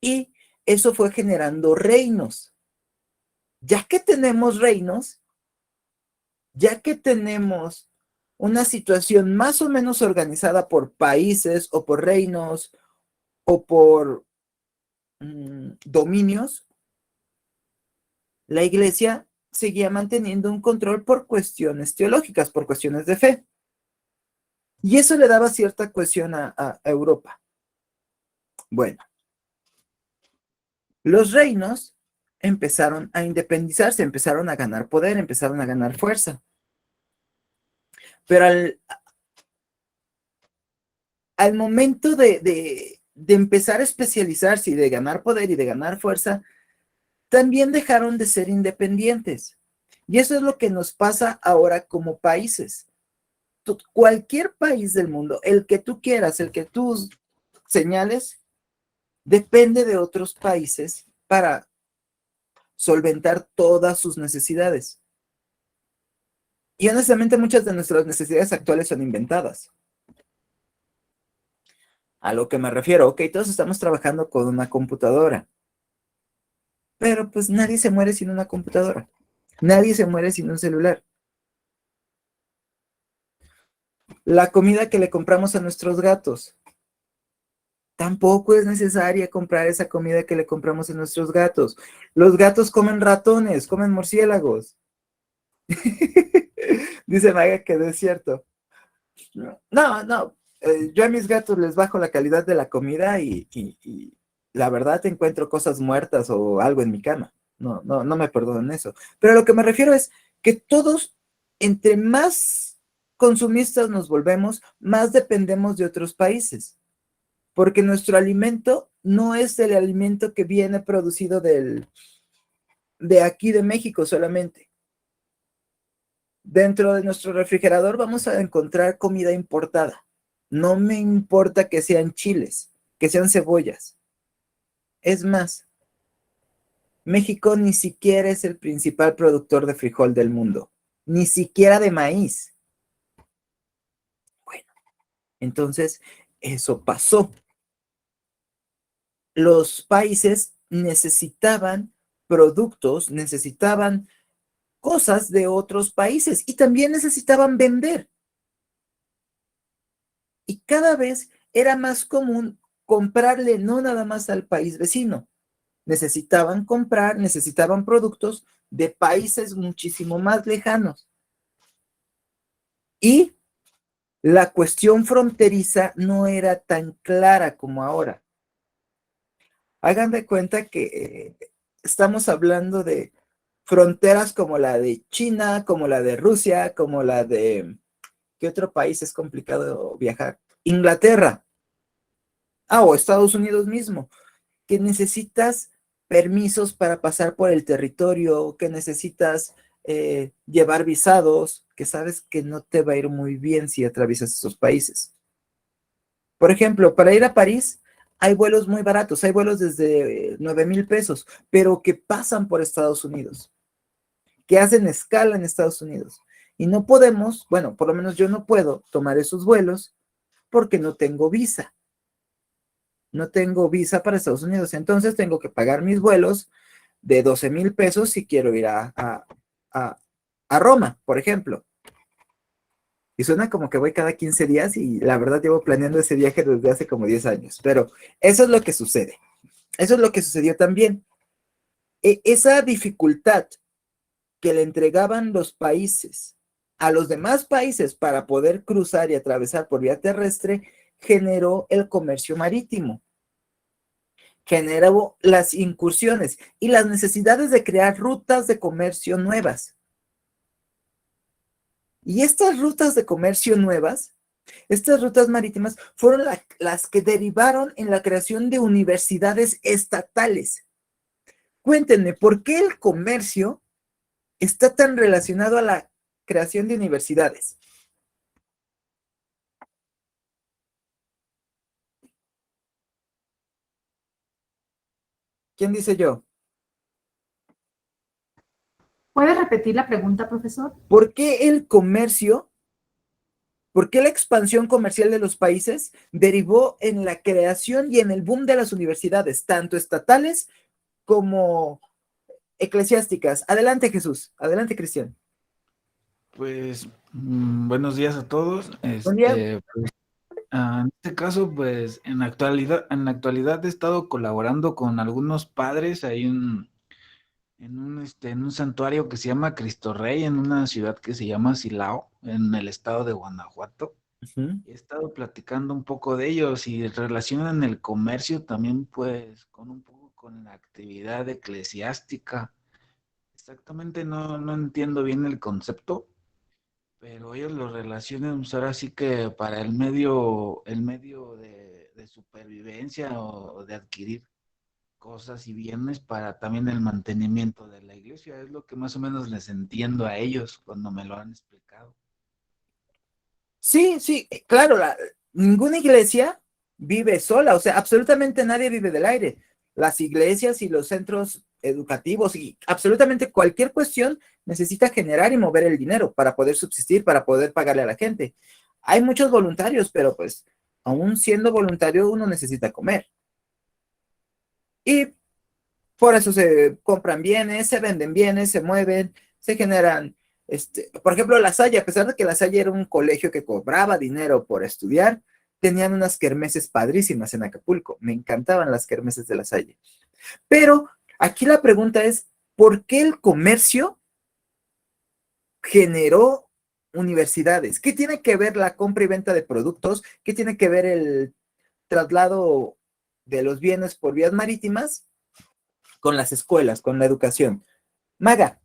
Y eso fue generando reinos. Ya que tenemos reinos, ya que tenemos una situación más o menos organizada por países o por reinos o por dominios, la Iglesia seguía manteniendo un control por cuestiones teológicas, por cuestiones de fe. Y eso le daba cierta cohesión a Europa. Bueno, los reinos empezaron a independizarse, empezaron a ganar poder, empezaron a ganar fuerza. Pero al momento de empezar a especializarse y de ganar poder y de ganar fuerza, también dejaron de ser independientes. Y eso es lo que nos pasa ahora como países. Cualquier país del mundo, el que tú quieras, el que tú señales, depende de otros países para solventar todas sus necesidades. Y honestamente muchas de nuestras necesidades actuales son inventadas. A lo que me refiero, ok, todos estamos trabajando con una computadora, pero pues nadie se muere sin una computadora. Nadie se muere sin un celular. La comida que le compramos a nuestros gatos. Tampoco es necesaria comprar esa comida que le compramos a nuestros gatos. Los gatos comen ratones, comen murciélagos. Dice Maga que no es cierto. No. Yo a mis gatos les bajo la calidad de la comida y la verdad encuentro cosas muertas o algo en mi cama. No me perdonan eso. Pero a lo que me refiero es que todos, entre más consumistas nos volvemos, más dependemos de otros países. Porque nuestro alimento no es el alimento que viene producido de aquí de México solamente. Dentro de nuestro refrigerador vamos a encontrar comida importada. No me importa que sean chiles, que sean cebollas. Es más, México ni siquiera es el principal productor de frijol del mundo, ni siquiera de maíz. Bueno, entonces eso pasó. Los países necesitaban productos, necesitaban cosas de otros países y también necesitaban vender. Y cada vez era más común comprarle no nada más al país vecino. Necesitaban comprar, necesitaban productos de países muchísimo más lejanos. Y la cuestión fronteriza no era tan clara como ahora. Hagan de cuenta que estamos hablando de fronteras como la de China, como la de Rusia, como la de... ¿Qué otro país es complicado viajar? Inglaterra. O Estados Unidos mismo. Que necesitas permisos para pasar por el territorio, que necesitas llevar visados, que sabes que no te va a ir muy bien si atraviesas esos países. Por ejemplo, para ir a París hay vuelos muy baratos, hay vuelos desde 9,000 pesos, pero que pasan por Estados Unidos, que hacen escala en Estados Unidos. Y no podemos, bueno, por lo menos yo no puedo tomar esos vuelos porque no tengo visa. No tengo visa para Estados Unidos, entonces tengo que pagar mis vuelos de 12,000 pesos si quiero ir a Roma, por ejemplo. Y suena como que voy cada 15 días y la verdad llevo planeando ese viaje desde hace como 10 años, pero eso es lo que sucede. Eso es lo que sucedió también. Esa dificultad que le entregaban los países a los demás países para poder cruzar y atravesar por vía terrestre generó el comercio marítimo, generó las incursiones y las necesidades de crear rutas de comercio nuevas. Y estas rutas de comercio nuevas, estas rutas marítimas, fueron las que derivaron en la creación de universidades estatales. Cuéntenme, ¿por qué el comercio está tan relacionado a la creación de universidades? ¿Quién dice yo? ¿Puede repetir la pregunta, profesor? ¿Por qué el comercio, por qué la expansión comercial de los países derivó en la creación y en el boom de las universidades, tanto estatales como eclesiásticas? Adelante, Jesús. Adelante, Cristian. Pues buenos días a todos. Buen día. Pues, en este caso, pues en la actualidad he estado colaborando con algunos padres ahí en un santuario que se llama Cristo Rey, en una ciudad que se llama Silao, en el estado de Guanajuato. He estado platicando un poco de ellos y relacionan el comercio también, pues, con un poco con la actividad eclesiástica. Exactamente no entiendo bien el concepto, pero ellos lo relacionan, pues, ahora sí que para el medio de supervivencia o de adquirir cosas y bienes para también el mantenimiento de la iglesia. Es lo que más o menos les entiendo a ellos cuando me lo han explicado. Sí, claro, ninguna iglesia vive sola, o sea, absolutamente nadie vive del aire. Las iglesias y los centros educativos y absolutamente cualquier cuestión necesita generar y mover el dinero para poder subsistir, para poder pagarle a la gente. Hay muchos voluntarios, pero pues aún siendo voluntario, uno necesita comer. Y por eso se compran bienes, se venden bienes, se mueven, se generan, por ejemplo, La Salle, a pesar de que La Salle era un colegio que cobraba dinero por estudiar, tenían unas kermeses padrísimas en Acapulco. Me encantaban las kermeses de La Salle. Pero aquí la pregunta es, ¿por qué el comercio generó universidades? ¿Qué tiene que ver la compra y venta de productos? ¿Qué tiene que ver el traslado de los bienes por vías marítimas con las escuelas, con la educación? Maga.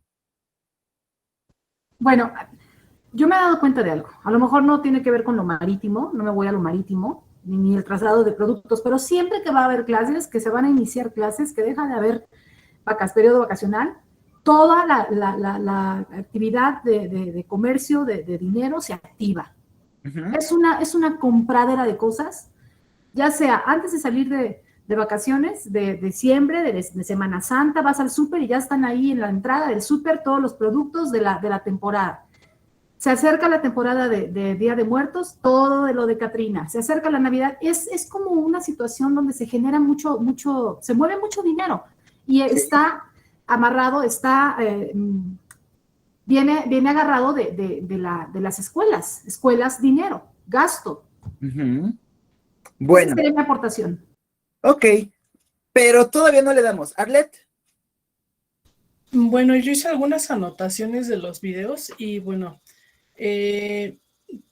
Bueno, yo me he dado cuenta de algo. A lo mejor no tiene que ver con lo marítimo, no me voy a lo marítimo, ni el traslado de productos, pero siempre que va a haber clases, que se van a iniciar clases, que deja de haber periodo vacacional, toda la actividad de comercio, de dinero se activa. Uh-huh. Es una compradera de cosas, ya sea antes de salir de vacaciones, de diciembre, de Semana Santa, vas al súper y ya están ahí en la entrada del súper todos los productos de la temporada. Se acerca la temporada de Día de Muertos, todo de lo de Catrina. Se acerca la Navidad. Es como una situación donde se genera se mueve mucho dinero. Y está amarrado, viene agarrado de las escuelas, dinero, gasto. Uh-huh. Bueno. Esa sería mi aportación. Ok, pero todavía no le damos. Arlet. Bueno, yo hice algunas anotaciones de los videos y bueno,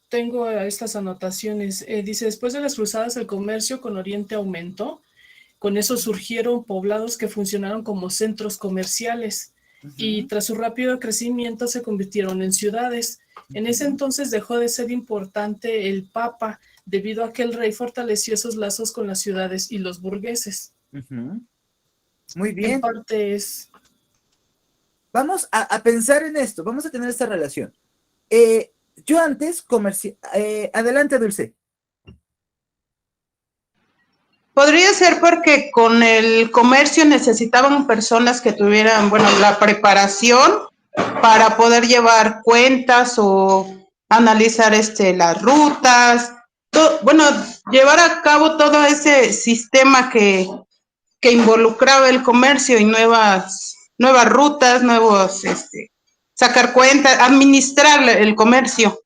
tengo estas anotaciones. Dice, después de las cruzadas, el comercio con Oriente aumentó. Con eso surgieron poblados que funcionaron como centros comerciales. Uh-huh. Y tras su rápido crecimiento se convirtieron en ciudades. En ese entonces dejó de ser importante el Papa, debido a que el rey fortaleció esos lazos con las ciudades y los burgueses. Uh-huh. Muy bien. En parte es... Vamos a pensar en esto, vamos a tener esta relación. Yo antes adelante, Dulce. Podría ser porque con el comercio necesitaban personas que tuvieran, bueno, la preparación para poder llevar cuentas o analizar las rutas, llevar a cabo todo ese sistema que involucraba el comercio y nuevas rutas, sacar cuentas, administrar el comercio.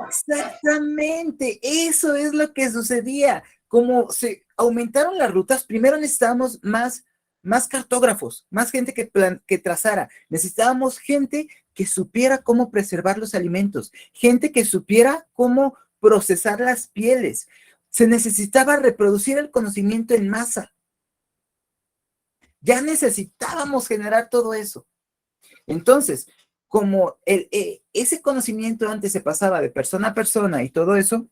Exactamente, eso es lo que sucedía. Como se aumentaron las rutas, primero necesitábamos más cartógrafos, más gente que trazara. Necesitábamos gente que supiera cómo preservar los alimentos, gente que supiera cómo procesar las pieles. Se necesitaba reproducir el conocimiento en masa. Ya necesitábamos generar todo eso. Entonces, como ese conocimiento antes se pasaba de persona a persona y todo eso,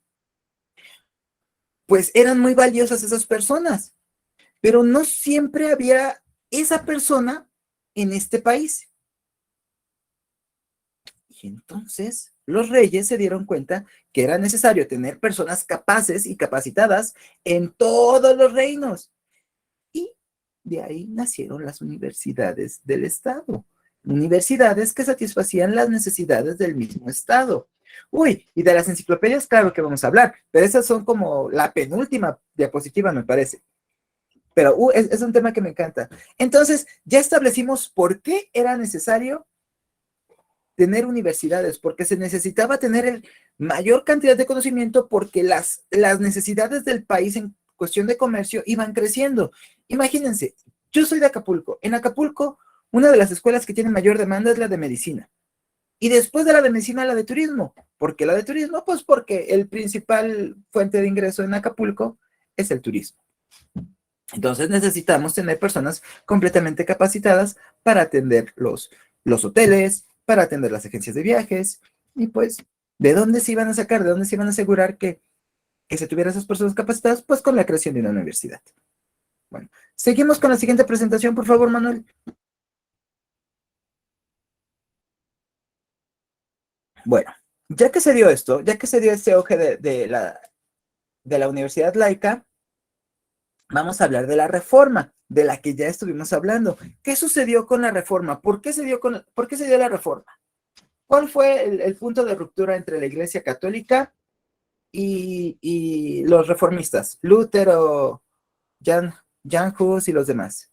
pues eran muy valiosas esas personas, pero no siempre había esa persona en este país. Y entonces los reyes se dieron cuenta que era necesario tener personas capaces y capacitadas en todos los reinos. Y de ahí nacieron las universidades del Estado. Universidades que satisfacían las necesidades del mismo Estado. Uy, y de las enciclopedias, claro que vamos a hablar, pero esas son como la penúltima diapositiva, me parece. Pero es un tema que me encanta. Entonces, ya establecimos por qué era necesario tener universidades, porque se necesitaba tener mayor cantidad de conocimiento, porque las necesidades del país en cuestión de comercio iban creciendo. Imagínense, yo soy de Acapulco. En Acapulco, una de las escuelas que tiene mayor demanda es la de medicina. Y después de la de medicina, la de turismo. ¿Por qué la de turismo? Pues porque el principal fuente de ingreso en Acapulco es el turismo. Entonces necesitamos tener personas completamente capacitadas para atender los hoteles, para atender las agencias de viajes. Y pues, ¿de dónde se iban a sacar? ¿De dónde se iban a asegurar que se tuvieran esas personas capacitadas? Pues con la creación de una universidad. Bueno, seguimos con la siguiente presentación, por favor, Manuel. Bueno, ya que se dio esto, ya que se dio este auge de la universidad laica, vamos a hablar de la reforma, de la que ya estuvimos hablando. ¿Qué sucedió con la reforma? ¿Por qué se dio la reforma? ¿Cuál fue el punto de ruptura entre la Iglesia Católica y los reformistas, Lutero, Jan Hus y los demás.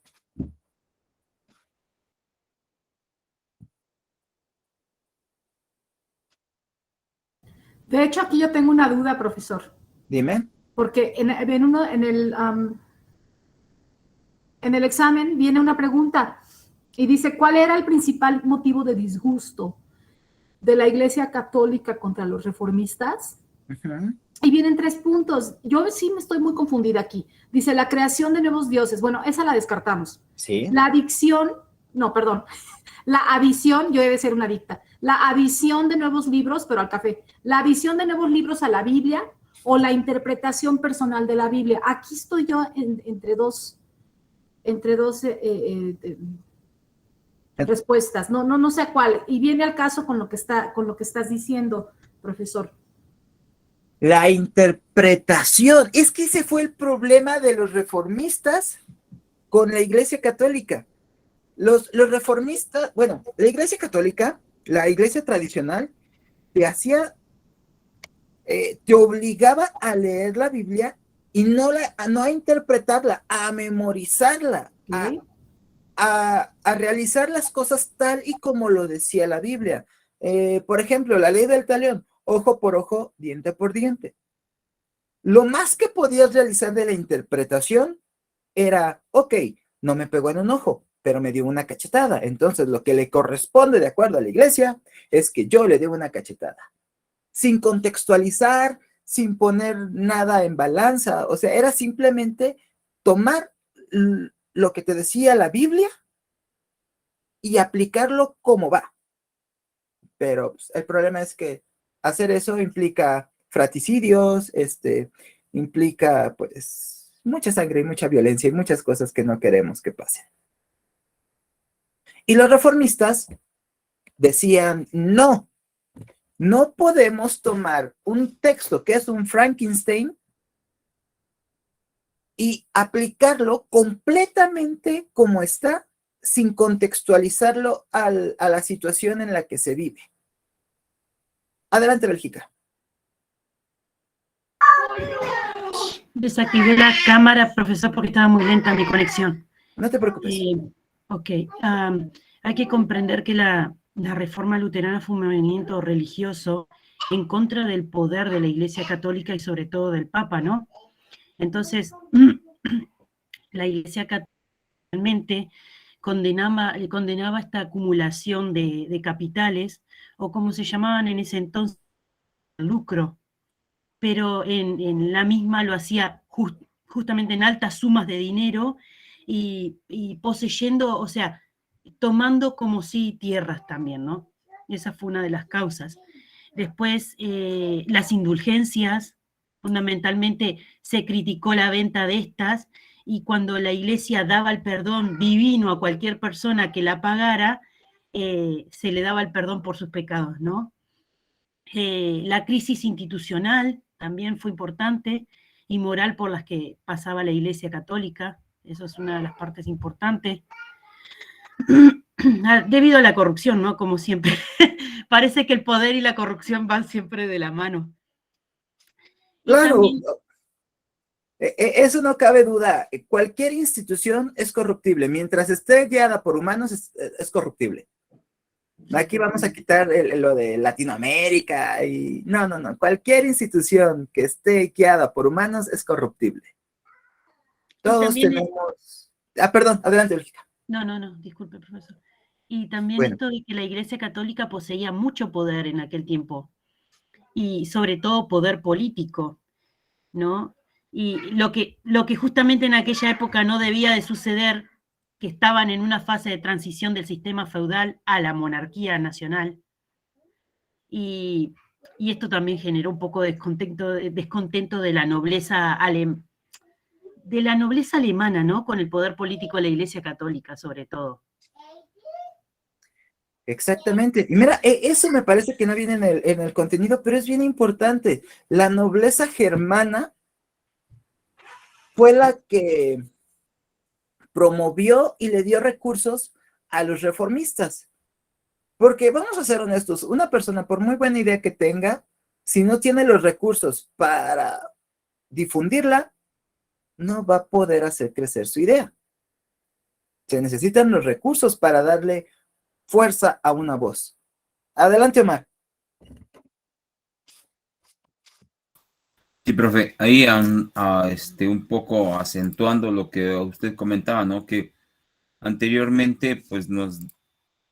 De hecho, aquí yo tengo una duda, profesor, Dime. porque en el examen viene una pregunta y dice, ¿cuál era el principal motivo de disgusto de la Iglesia Católica contra los reformistas? Ujú. Y vienen 3 puntos. Yo sí me estoy muy confundida aquí. Dice, la creación de nuevos dioses. Bueno, esa la descartamos. Sí. La adicción, no, perdón. La adición, yo he de ser una adicta. La adición de nuevos libros, pero al café. La adición de nuevos libros a la Biblia o la interpretación personal de la Biblia. Aquí estoy yo entre dos respuestas. No sé cuál. Y viene al caso con lo que estás diciendo, profesor. La interpretación. Es que ese fue el problema de los reformistas con la Iglesia Católica. Los reformistas, bueno, la Iglesia Católica, la Iglesia tradicional, te hacía, te obligaba a leer la Biblia y no a interpretarla, a memorizarla, ¿Sí? a realizar las cosas tal y como lo decía la Biblia. Por ejemplo, la ley del talión, ojo por ojo, diente por diente. Lo más que podías realizar de la interpretación era, ok, no me pegó en un ojo, pero me dio una cachetada. Entonces, lo que le corresponde, de acuerdo a la iglesia, es que yo le dé una cachetada. Sin contextualizar, sin poner nada en balanza. O sea, era simplemente tomar lo que te decía la Biblia y aplicarlo como va. Pero pues, el problema es que hacer eso implica fratricidios, implica pues mucha sangre y mucha violencia y muchas cosas que no queremos que pasen. Y los reformistas decían, no podemos tomar un texto que es un Frankenstein y aplicarlo completamente como está, sin contextualizarlo a la situación en la que se vive. Adelante, Bélgica. Desactivé la cámara, profesor, porque estaba muy lenta mi conexión. No te preocupes. Ok. Hay que comprender que la Reforma Luterana fue un movimiento religioso en contra del poder de la Iglesia Católica y sobre todo del Papa, ¿no? Entonces, la Iglesia Católica realmente condenaba esta acumulación de capitales, o como se llamaban en ese entonces, lucro, pero en la misma lo hacía justamente en altas sumas de dinero y poseyendo, o sea, tomando como sí tierras también, ¿no? Esa fue una de las causas. Después, las indulgencias, fundamentalmente se criticó la venta de estas, y cuando la iglesia daba el perdón divino a cualquier persona que la pagara, se le daba el perdón por sus pecados, ¿no? La crisis institucional también fue importante y moral por las que pasaba la Iglesia Católica, eso es una de las partes importantes. Debido a la corrupción, ¿no? Como siempre. Parece que el poder y la corrupción van siempre de la mano. Claro, también, eso no cabe duda. Cualquier institución es corruptible. Mientras esté guiada por humanos, es corruptible. Aquí vamos a quitar lo de Latinoamérica y no. Cualquier institución que esté guiada por humanos es corruptible. Todos tenemos... perdón, adelante, Bélgica. No, disculpe, profesor. Y también Bueno. esto de que la Iglesia Católica poseía mucho poder en aquel tiempo, y sobre todo poder político, ¿no? Y lo que justamente en aquella época no debía de suceder, que estaban en una fase de transición del sistema feudal a la monarquía nacional. Y esto también generó un poco de descontento de la nobleza alemana, ¿no? Con el poder político de la Iglesia Católica, sobre todo. Exactamente. Y mira, eso me parece que no viene en el contenido, pero es bien importante. La nobleza germana fue la que promovió y le dio recursos a los reformistas. Porque vamos a ser honestos, una persona, por muy buena idea que tenga, si no tiene los recursos para difundirla, no va a poder hacer crecer su idea. Se necesitan los recursos para darle fuerza a una voz. Adelante, Omar. Sí, profe, ahí un poco acentuando lo que usted comentaba, ¿no? Que anteriormente pues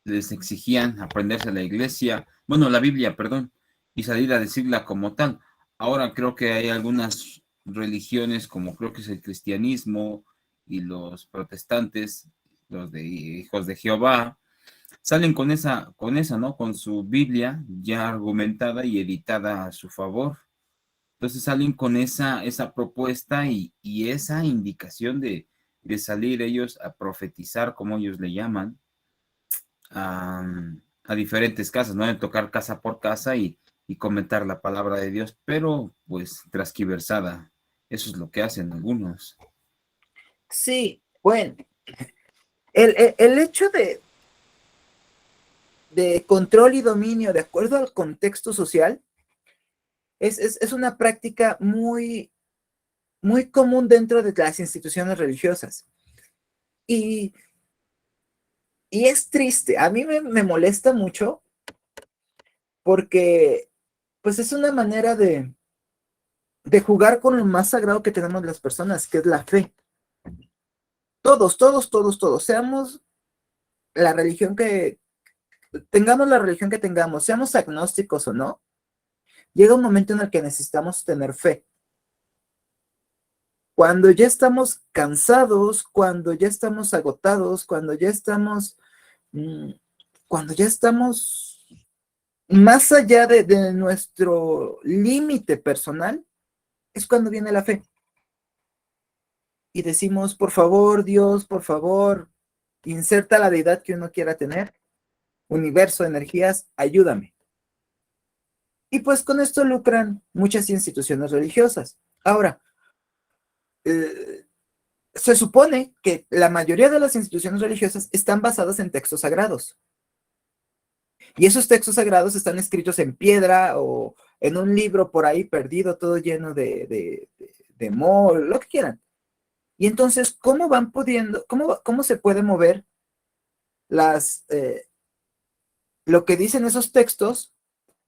les exigían aprenderse la iglesia, bueno, la Biblia, perdón, y salir a decirla como tal. Ahora creo que hay algunas religiones, como creo que es el cristianismo y los protestantes, los de hijos de Jehová, salen con esa, ¿no? Con su Biblia ya argumentada y editada a su favor. Entonces salen con esa propuesta y esa indicación de salir ellos a profetizar, como ellos le llaman, a diferentes casas, ¿no? De tocar casa por casa y comentar la palabra de Dios, pero pues transquiversada. Eso es lo que hacen algunos. Sí, bueno, el hecho de control y dominio de acuerdo al contexto social es una práctica muy, muy común dentro de las instituciones religiosas. Y es triste, a mí me molesta mucho porque pues es una manera de jugar con lo más sagrado que tenemos las personas, que es la fe. Todos, seamos la religión tengamos la religión que tengamos, seamos agnósticos o no, llega un momento en el que necesitamos tener fe. Cuando ya estamos cansados, cuando ya estamos agotados, cuando ya estamos más allá de nuestro límite personal, es cuando viene la fe. Y decimos, por favor, Dios, por favor, inserta la deidad que uno quiera tener. Universo, energías, ayúdame. Y pues con esto lucran muchas instituciones religiosas. Ahora, se supone que la mayoría de las instituciones religiosas están basadas en textos sagrados. Y esos textos sagrados están escritos en piedra o en un libro por ahí perdido, todo lleno de moho, lo que quieran. Y entonces, ¿cómo van pudiendo, cómo se puede mover lo que dicen esos textos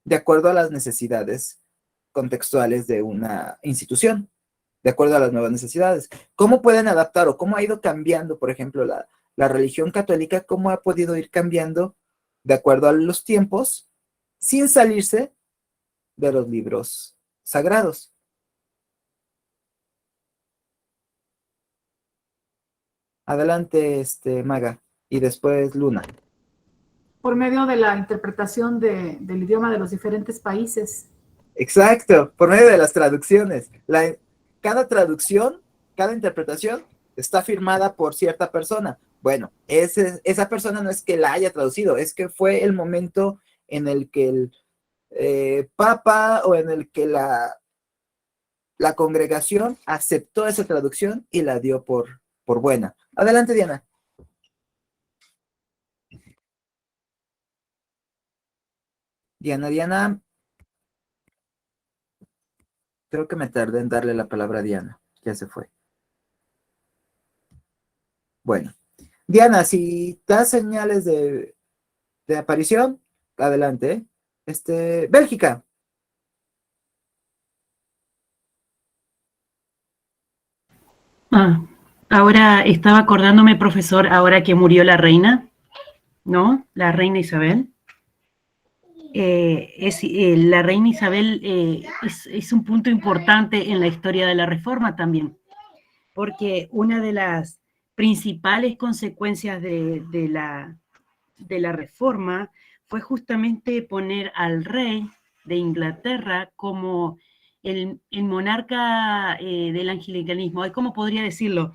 de acuerdo a las necesidades contextuales de una institución, de acuerdo a las nuevas necesidades? ¿Cómo pueden adaptar o cómo ha ido cambiando, por ejemplo, la religión católica, cómo ha podido ir cambiando de acuerdo a los tiempos sin salirse de los libros sagrados? Adelante, Maga, y después Luna. Por medio de la interpretación del idioma de los diferentes países. Exacto, por medio de las traducciones. Cada traducción, cada interpretación está firmada por cierta persona. Bueno, esa persona no es que la haya traducido, es que fue el momento en el que el Papa o en el que la congregación aceptó esa traducción y la dio por buena. Adelante, Diana. Diana. Creo que me tardé en darle la palabra a Diana. Ya se fue. Bueno. Diana, si das señales de aparición, adelante. Bélgica. Ahora estaba acordándome, profesor, ahora que murió la reina, ¿no? La reina Isabel. La reina Isabel es un punto importante en la historia de la Reforma también, porque una de las principales consecuencias de la Reforma fue justamente poner al rey de Inglaterra como el monarca del anglicanismo. ¿Cómo podría decirlo?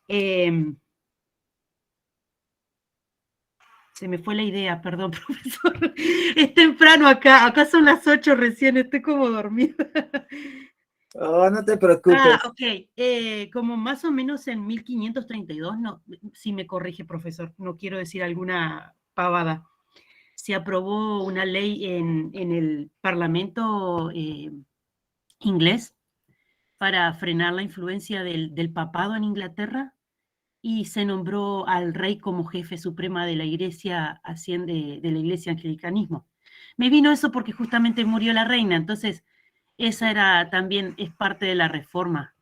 Se me fue la idea, perdón, profesor. Es temprano acá son las 8 recién, estoy como dormida. Oh, no te preocupes. Ok. Como más o menos en 1532, no, si me corrige, profesor, no quiero decir alguna pavada. se aprobó una ley en el Parlamento inglés para frenar la influencia del papado en Inglaterra y se nombró al rey como jefe suprema de la iglesia, de la iglesia anglicanismo. Me vino eso porque justamente murió la reina, entonces esa era también, es parte de la reforma.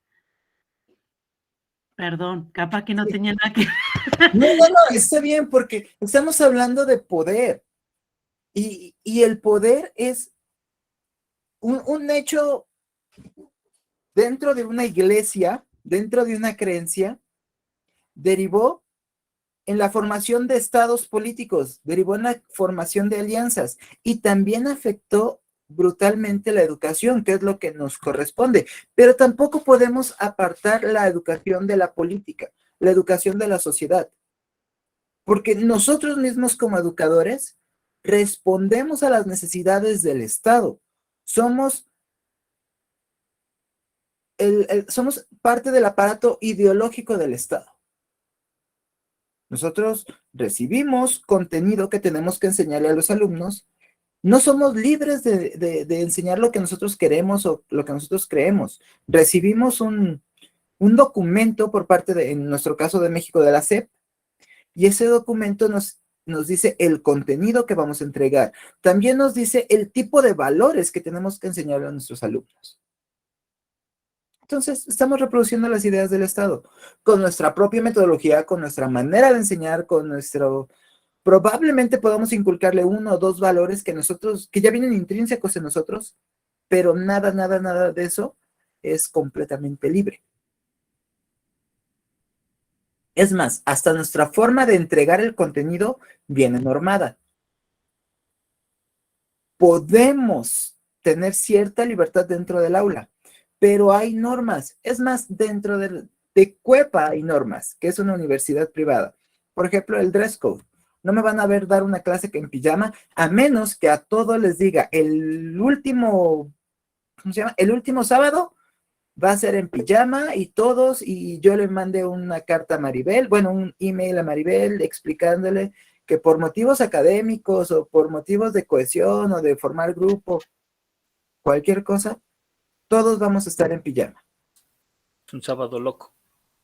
Perdón, capaz que no tenía nada que... No, está bien, porque estamos hablando de poder. Y el poder es un hecho dentro de una iglesia, dentro de una creencia, derivó en la formación de estados políticos, derivó en la formación de alianzas y también afectó brutalmente la educación, que es lo que nos corresponde. Pero tampoco podemos apartar la educación de la política, la educación de la sociedad, porque nosotros mismos como educadores respondemos a las necesidades del Estado. Somos somos parte del aparato ideológico del Estado. Nosotros recibimos contenido que tenemos que enseñarle a los alumnos. No somos libres de enseñar lo que nosotros queremos o lo que nosotros creemos. Recibimos un documento por parte de, en nuestro caso de México, de la SEP, y ese documento nos dice el contenido que vamos a entregar. También nos dice el tipo de valores que tenemos que enseñarle a nuestros alumnos. Entonces, estamos reproduciendo las ideas del Estado con nuestra propia metodología, con nuestra manera de enseñar, con nuestro... Probablemente podamos inculcarle 1 o 2 valores que ya vienen intrínsecos en nosotros, pero nada de eso es completamente libre. Es más, hasta nuestra forma de entregar el contenido viene normada. Podemos tener cierta libertad dentro del aula, pero hay normas. Es más, dentro de CUEPA hay normas, que es una universidad privada. Por ejemplo, el dress code. No me van a ver dar una clase que en pijama, a menos que a todos les diga, el último sábado va a ser en pijama y todos, y yo le mandé una carta a Maribel, bueno, un email a Maribel explicándole que por motivos académicos o por motivos de cohesión o de formar grupo, cualquier cosa, todos vamos a estar en pijama. Un sábado loco.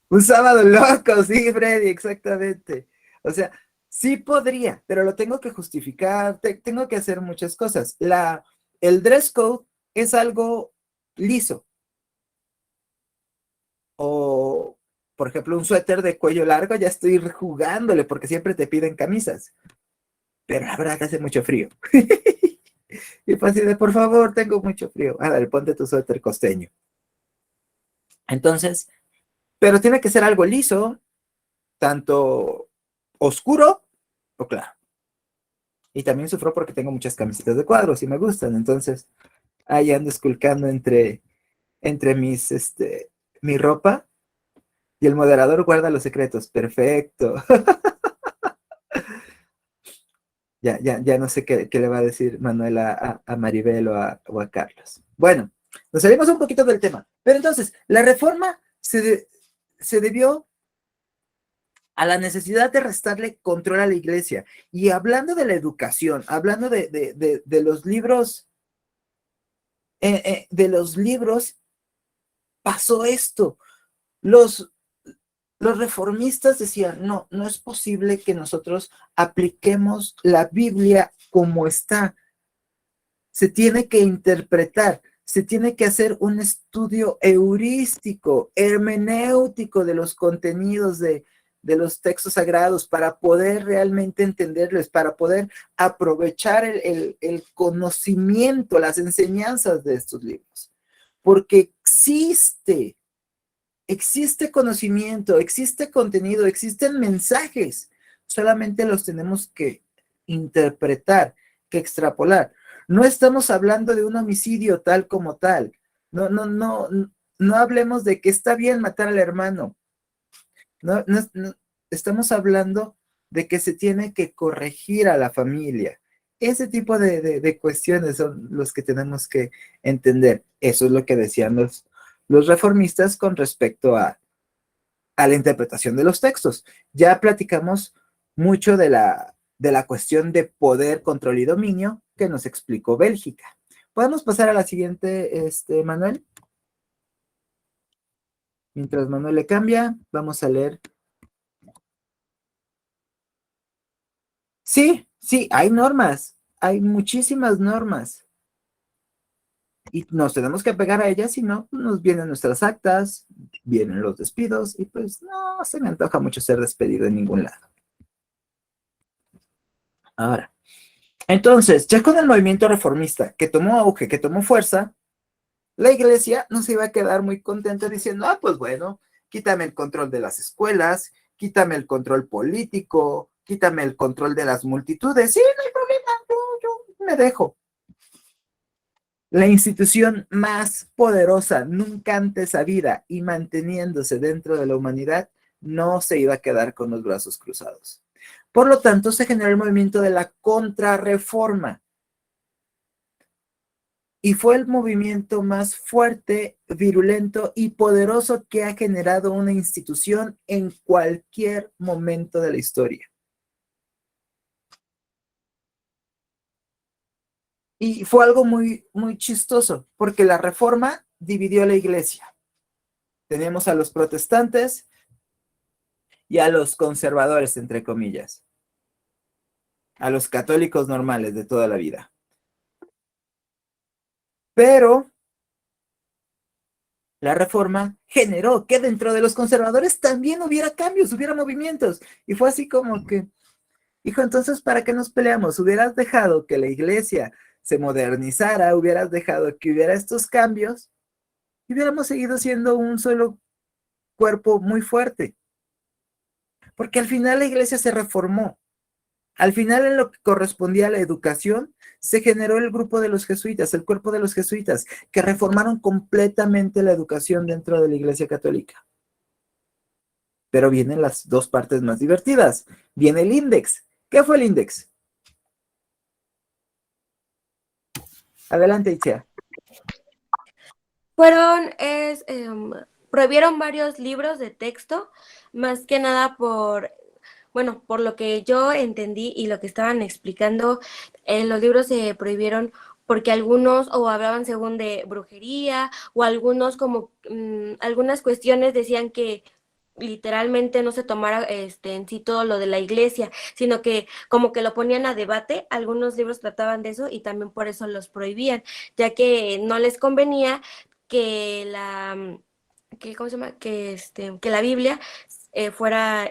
Un sábado loco, sí, Freddy, exactamente. O sea, sí podría, pero lo tengo que justificar, tengo que hacer muchas cosas. El dress code es algo liso. O, por ejemplo, un suéter de cuello largo, ya estoy jugándole porque siempre te piden camisas. Pero la verdad que hace mucho frío. Y pues así de, por favor, tengo mucho frío. Dale, ponte tu suéter costeño. Entonces, pero tiene que ser algo liso, tanto oscuro o claro. Y también sufro porque tengo muchas camisetas de cuadros y me gustan. Entonces, ahí ando esculcando entre mi ropa, y el moderador guarda los secretos. Perfecto. Ya no sé qué le va a decir Manuela a Maribel o a Carlos. Bueno, nos salimos un poquito del tema. Pero entonces, la reforma se debió a la necesidad de restarle control a la iglesia. Y hablando de la educación, hablando de los libros, pasó esto. Los reformistas decían, no es posible que nosotros apliquemos la Biblia como está. Se tiene que interpretar, se tiene que hacer un estudio heurístico, hermenéutico de los contenidos de los textos sagrados para poder realmente entenderlos, para poder aprovechar el conocimiento, las enseñanzas de estos libros. Porque existe conocimiento, existe contenido, existen mensajes, solamente los tenemos que interpretar, que extrapolar. No estamos hablando de un homicidio tal como tal. No hablemos de que está bien matar al hermano. No, estamos hablando de que se tiene que corregir a la familia. Ese tipo de cuestiones son los que tenemos que entender. Eso es lo que decían los reformistas con respecto a la interpretación de los textos. Ya platicamos mucho de de la cuestión de poder, control y dominio que nos explicó Bélgica. ¿Podemos pasar a la siguiente, Manuel? Mientras Manuel le cambia, vamos a leer. Sí, sí, hay normas, hay muchísimas normas. Y nos tenemos que apegar a ellas, si no, nos vienen nuestras actas, vienen los despidos, y pues no se me antoja mucho ser despedido en ningún lado. Ahora, entonces, ya con el movimiento reformista que tomó auge, que tomó fuerza, la iglesia no se iba a quedar muy contenta diciendo, ah, pues bueno, quítame el control de las escuelas, quítame el control político, quítame el control de las multitudes. Sí, no hay problema, yo me dejo. La institución más poderosa nunca antes habida y manteniéndose dentro de la humanidad no se iba a quedar con los brazos cruzados. Por lo tanto, se generó el movimiento de la contrarreforma. Y fue el movimiento más fuerte, virulento y poderoso que ha generado una institución en cualquier momento de la historia. Y fue algo muy, muy chistoso, porque la reforma dividió a la iglesia. Tenemos a los protestantes y a los conservadores, entre comillas. A los católicos normales de toda la vida. Pero la reforma generó que dentro de los conservadores también hubiera cambios, hubiera movimientos. Y fue así como que, hijo, entonces, ¿para qué nos peleamos? Hubieras dejado que la iglesia se modernizara, hubieras dejado que hubiera estos cambios y hubiéramos seguido siendo un solo cuerpo muy fuerte. Porque al final la iglesia se reformó. Al final, en lo que correspondía a la educación, se generó el grupo de los jesuitas, el cuerpo de los jesuitas, que reformaron completamente la educación dentro de la Iglesia Católica. Pero vienen las dos partes más divertidas. Viene el índex. ¿Qué fue el índex? Adelante, Itzia. Prohibieron varios libros de texto, más que nada por lo que yo entendí y lo que estaban explicando, los libros se prohibieron porque algunos o hablaban según de brujería o algunos algunas cuestiones decían que literalmente no se tomara en sí todo lo de la iglesia, sino que como que lo ponían a debate. Algunos libros trataban de eso y también por eso los prohibían, ya que no les convenía que ¿cómo se llama? Que la Biblia fuera,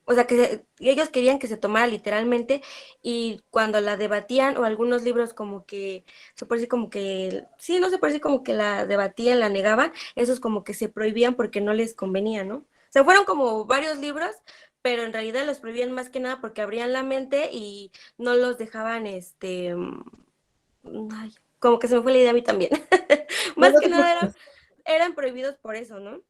o sea, que ellos querían que se tomara literalmente, y cuando la debatían, o algunos libros como que, se puede decir como que, sí, no se puede decir como que la debatían, la negaban, esos como que se prohibían porque no les convenía, ¿no? O sea, fueron como varios libros, pero en realidad los prohibían más que nada porque abrían la mente y no los dejaban, ay, como que se me fue la idea a mí también. Más que nada eran prohibidos por eso, ¿no?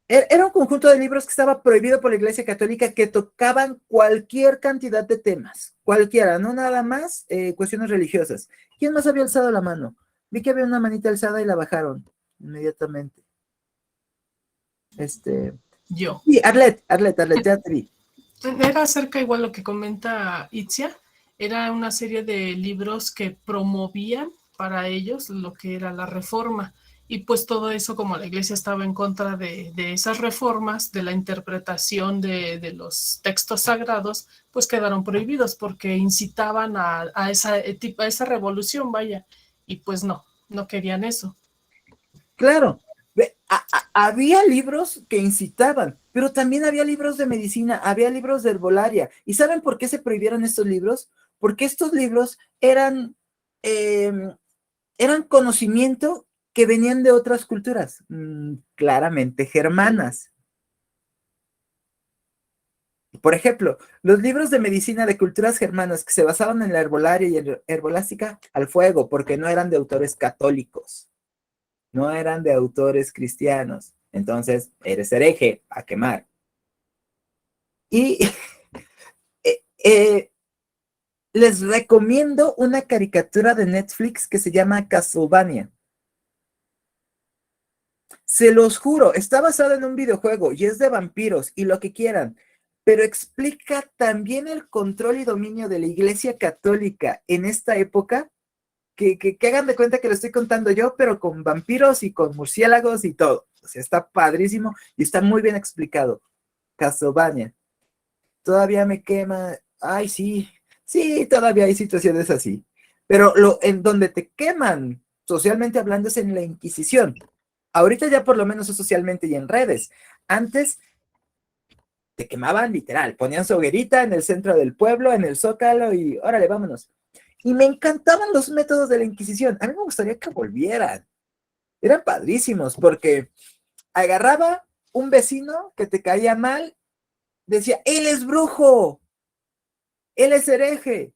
Era un conjunto de libros que estaba prohibido por la Iglesia Católica que tocaban cualquier cantidad de temas, cualquiera, no nada más cuestiones religiosas. ¿Quién más había alzado la mano? Vi que había una manita alzada y la bajaron inmediatamente. Yo. Sí, Arlet, ya te vi. Era acerca igual lo que comenta Itzia, era una serie de libros que promovían para ellos lo que era la reforma. Y pues todo eso, como la iglesia estaba en contra de esas reformas, de la interpretación de los textos sagrados, pues quedaron prohibidos porque incitaban a esa revolución, vaya. Y pues no querían eso. Claro, había libros que incitaban, pero también había libros de medicina, había libros de herbolaria. ¿Y saben por qué se prohibieron estos libros? Porque estos libros eran conocimiento que venían de otras culturas, claramente germanas. Por ejemplo, los libros de medicina de culturas germanas que se basaban en la herbolaria y herbolástica, al fuego, porque no eran de autores católicos, no eran de autores cristianos. Entonces, eres hereje, a quemar. Y les recomiendo una caricatura de Netflix que se llama Castlevania. Se los juro, está basado en un videojuego y es de vampiros y lo que quieran, pero explica también el control y dominio de la Iglesia Católica en esta época, que hagan de cuenta que lo estoy contando yo, pero con vampiros y con murciélagos y todo. O sea, está padrísimo y está muy bien explicado. Castlevania. Todavía me quema. Ay, sí. Sí, todavía hay situaciones así. Pero en donde te queman, socialmente hablando, es en la Inquisición. Ahorita ya por lo menos es socialmente y en redes. Antes te quemaban literal. Ponían su hoguerita en el centro del pueblo, en el Zócalo y órale, vámonos. Y me encantaban los métodos de la Inquisición. A mí me gustaría que volvieran. Eran padrísimos porque agarraba un vecino que te caía mal, decía, él es brujo, él es hereje.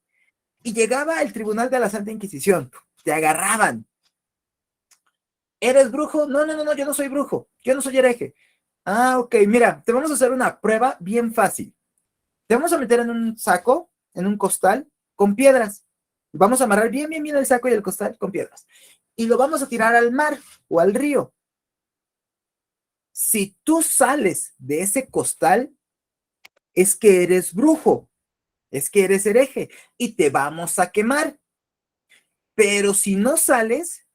Y llegaba al tribunal de la Santa Inquisición, te agarraban. ¿Eres brujo? No, no, no, no, yo no soy brujo, yo no soy hereje. Ah, ok, mira, te vamos a hacer una prueba bien fácil. Te vamos a meter en un saco, en un costal, con piedras. Vamos a amarrar bien, bien, bien el saco y el costal con piedras. Y lo vamos a tirar al mar o al río. Si tú sales de ese costal, es que eres brujo, es que eres hereje y te vamos a quemar. Pero si no sales,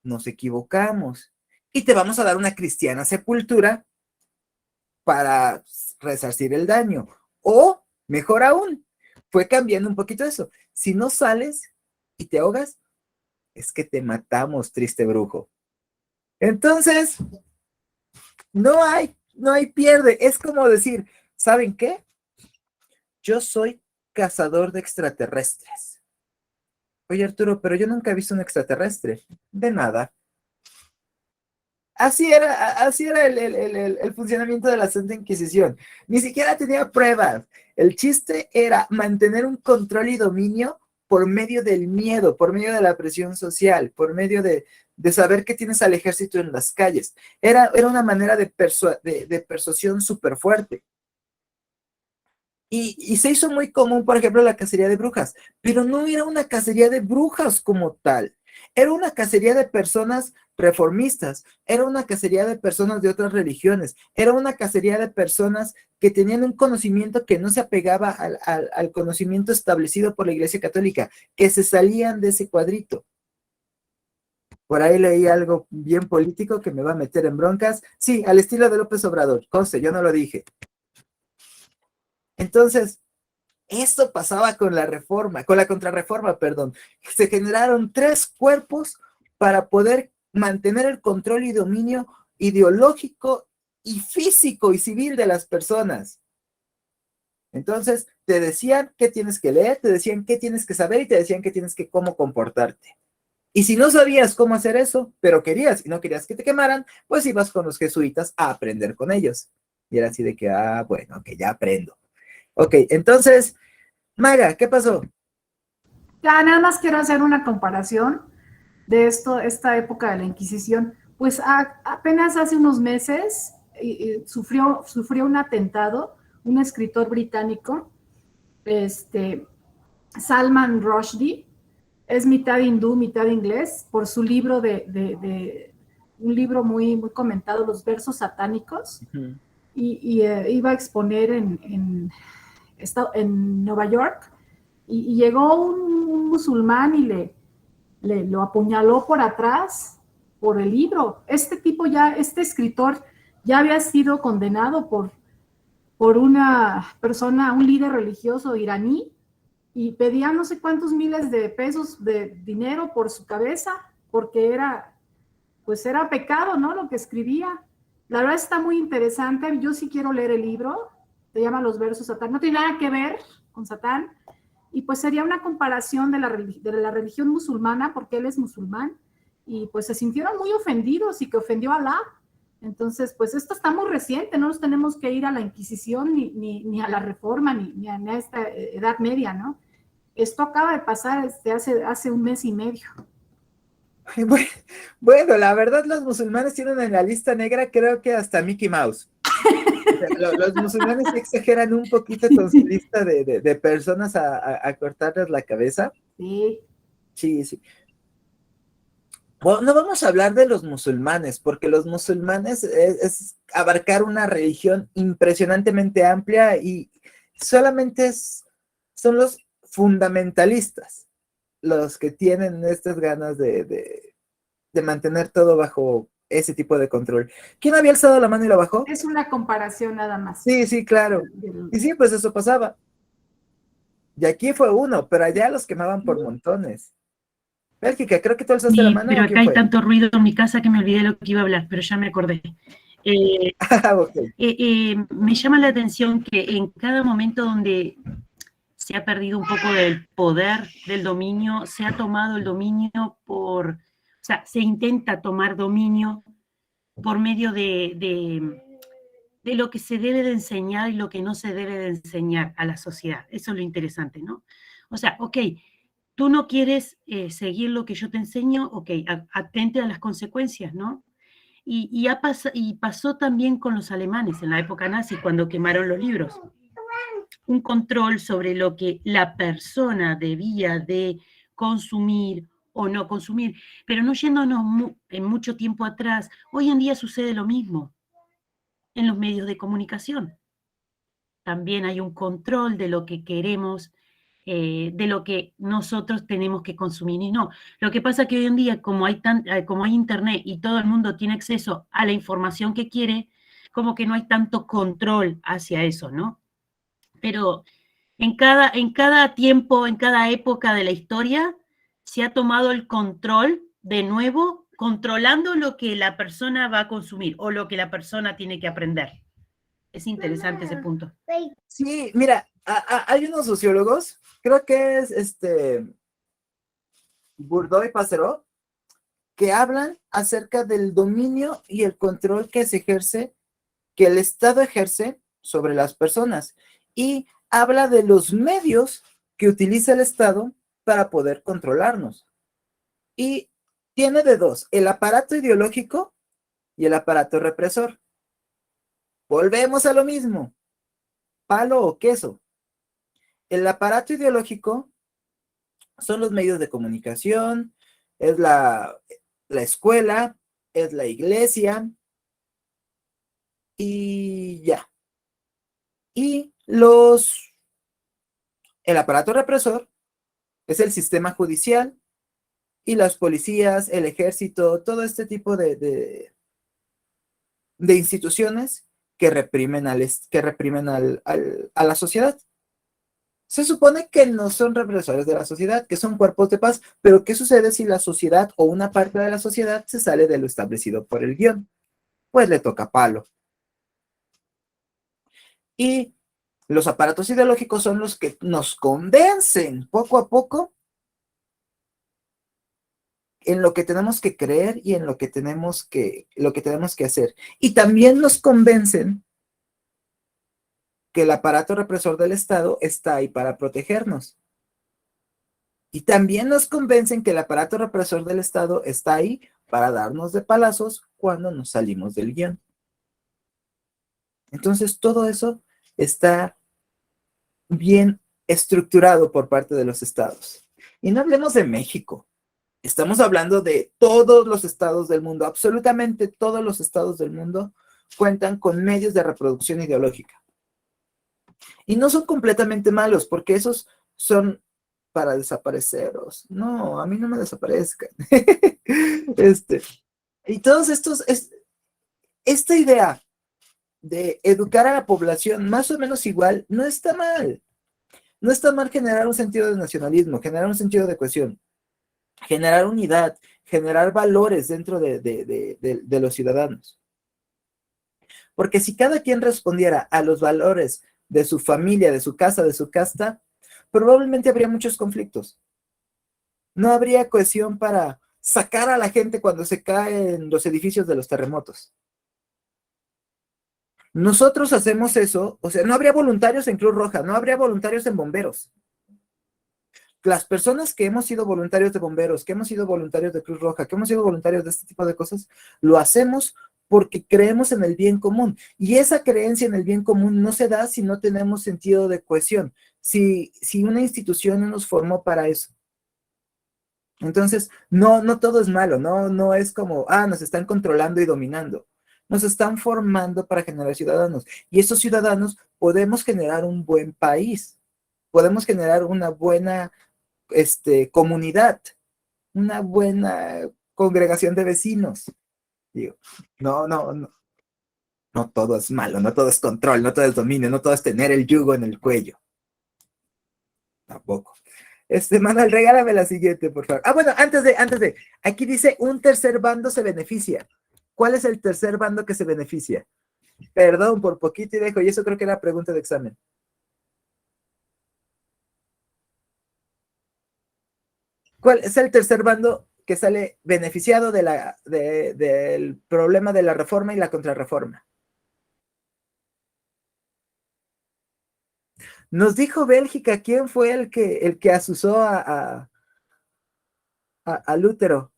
nos equivocamos y te vamos a dar una cristiana sepultura para resarcir el daño. O, mejor aún, fue cambiando un poquito eso. Si no sales y te ahogas, es que te matamos, triste brujo. Entonces, no hay pierde. Es como decir, ¿saben qué? Yo soy cazador de extraterrestres. Oye, Arturo, pero yo nunca he visto un extraterrestre. De nada. Así era el funcionamiento de la Santa Inquisición. Ni siquiera tenía pruebas. El chiste era mantener un control y dominio por medio del miedo, por medio de la presión social, por medio de saber que tienes al ejército en las calles. Era una manera de persuasión súper fuerte. Y se hizo muy común, por ejemplo, la cacería de brujas, pero no era una cacería de brujas como tal. Era una cacería de personas reformistas, era una cacería de personas de otras religiones, era una cacería de personas que tenían un conocimiento que no se apegaba al conocimiento establecido por la Iglesia Católica, que se salían de ese cuadrito. Por ahí leí algo bien político que me va a meter en broncas. Sí, al estilo de López Obrador, conste, yo no lo dije. Entonces, esto pasaba con la reforma, con la contrarreforma, perdón. Se generaron 3 cuerpos para poder mantener el control y dominio ideológico y físico y civil de las personas. Entonces, te decían qué tienes que leer, te decían qué tienes que saber y te decían qué tienes que cómo comportarte. Y si no sabías cómo hacer eso, pero querías y no querías que te quemaran, pues ibas con los jesuitas a aprender con ellos. Y era así de que, bueno, que ya aprendo. Ok, entonces, Maga, ¿qué pasó? Ya, nada más quiero hacer una comparación de esta época de la Inquisición. Pues apenas hace unos meses sufrió un atentado, un escritor británico, Salman Rushdie, es mitad hindú, mitad inglés, por su libro un libro muy, muy comentado, Los versos satánicos, y iba a exponer en Nueva York, y llegó un musulmán y lo apuñaló por atrás por el libro. Este escritor ya había sido condenado por una persona, un líder religioso iraní, y pedía no sé cuántos miles de pesos de dinero por su cabeza, porque era pecado, ¿no? Lo que escribía. La verdad está muy interesante. Yo sí quiero leer el libro. Se llama Los versos Satán. No tiene nada que ver con Satán. Y pues sería una comparación de la religión musulmana, porque él es musulmán. Y pues se sintieron muy ofendidos y que ofendió a Alá. Entonces, pues esto está muy reciente. No nos tenemos que ir a la Inquisición ni a la Reforma, ni a esta Edad Media, ¿no? Esto acaba de pasar hace un mes y medio. Bueno, la verdad los musulmanes tienen en la lista negra creo que hasta Mickey Mouse. Los musulmanes exageran un poquito con su lista de personas a cortarles la cabeza. Sí. Sí, sí. Bueno, no vamos a hablar de los musulmanes, porque los musulmanes es abarcar una religión impresionantemente amplia y solamente son los fundamentalistas los que tienen estas ganas de mantener todo bajo ese tipo de control. ¿Quién había alzado la mano y lo bajó? Es una comparación nada más. Sí, sí, claro. Y sí, pues eso pasaba. Y aquí fue uno, pero allá los quemaban por montones. Bélgica, creo que tú alzaste la Sí, mano. pero ¿O acá quién hay fue? tanto ruido en mi casa que me olvidé lo que iba a hablar, pero ya me acordé. Ok. Me llama la atención que en cada momento donde se ha perdido un poco del poder, del dominio, se ha tomado el dominio o sea, se intenta tomar dominio por medio de lo que se debe de enseñar y lo que no se debe de enseñar a la sociedad. Eso es lo interesante, ¿no? O sea, ok, tú no quieres seguir lo que yo te enseño, ok, atente a las consecuencias, ¿no? Y pasó también con los alemanes en la época nazi, cuando quemaron los libros. Un control sobre lo que la persona debía de consumir o no consumir, pero no yéndonos en mucho tiempo atrás, hoy en día sucede lo mismo en los medios de comunicación. También hay un control de lo que queremos, de lo que nosotros tenemos que consumir y no. Lo que pasa es que hoy en día, como hay internet y todo el mundo tiene acceso a la información que quiere, como que no hay tanto control hacia eso, ¿no? Pero en cada tiempo, en cada época de la historia, se ha tomado el control de nuevo, controlando lo que la persona va a consumir o lo que la persona tiene que aprender. Es interesante ese punto. Sí, mira, hay unos sociólogos, creo que es Bourdieu y Passerot, que hablan acerca del dominio y el control que se ejerce, que el Estado ejerce sobre las personas. Y habla de los medios que utiliza el Estado para poder controlarnos. Y tiene de dos, el aparato ideológico y el aparato represor. Volvemos a lo mismo, palo o queso. El aparato ideológico son los medios de comunicación, es la escuela, es la iglesia y ya. Y el aparato represor es el sistema judicial y las policías, el ejército, todo este tipo de instituciones que reprimen a la sociedad. Se supone que no son represores de la sociedad, que son cuerpos de paz, pero ¿qué sucede si la sociedad o una parte de la sociedad se sale de lo establecido por el guión? Pues le toca palo. Y los aparatos ideológicos son los que nos convencen poco a poco en lo que tenemos que creer y en lo que tenemos que hacer. Y también nos convencen que el aparato represor del Estado está ahí para protegernos. Y también nos convencen que el aparato represor del Estado está ahí para darnos de palazos cuando nos salimos del guión. Entonces, todo eso está bien estructurado por parte de los estados. Y no hablemos de México. Estamos hablando de todos los estados del mundo. Absolutamente todos los estados del mundo cuentan con medios de reproducción ideológica. Y no son completamente malos, porque esos son para desapareceros. No, a mí no me desaparezcan. Y todos estos, esta idea de educar a la población más o menos igual, no está mal. No está mal generar un sentido de nacionalismo, generar un sentido de cohesión, generar unidad, generar valores dentro de los ciudadanos. Porque si cada quien respondiera a los valores de su familia, de su casa, de su casta, probablemente habría muchos conflictos. No habría cohesión para sacar a la gente cuando se caen los edificios de los terremotos. Nosotros hacemos eso, o sea, no habría voluntarios en Cruz Roja, no habría voluntarios en bomberos. Las personas que hemos sido voluntarios de bomberos, que hemos sido voluntarios de Cruz Roja, que hemos sido voluntarios de este tipo de cosas, lo hacemos porque creemos en el bien común. Y esa creencia en el bien común no se da si no tenemos sentido de cohesión, si una institución no nos formó para eso. Entonces, no todo es malo, no es como, nos están controlando y dominando. Nos están formando para generar ciudadanos. Y esos ciudadanos podemos generar un buen país, podemos generar una buena comunidad, una buena congregación de vecinos. Digo, no todo es malo, no todo es control, no todo es dominio, no todo es tener el yugo en el cuello. Tampoco. Manuel, regálame la siguiente, por favor. Bueno, antes de, aquí dice, un tercer bando se beneficia. ¿Cuál es el tercer bando que se beneficia? Perdón, por poquito y dejo, y eso creo que era pregunta de examen. ¿Cuál es el tercer bando que sale beneficiado del problema de la reforma y la contrarreforma? Nos dijo Bélgica, ¿quién fue el que asusó a Lutero?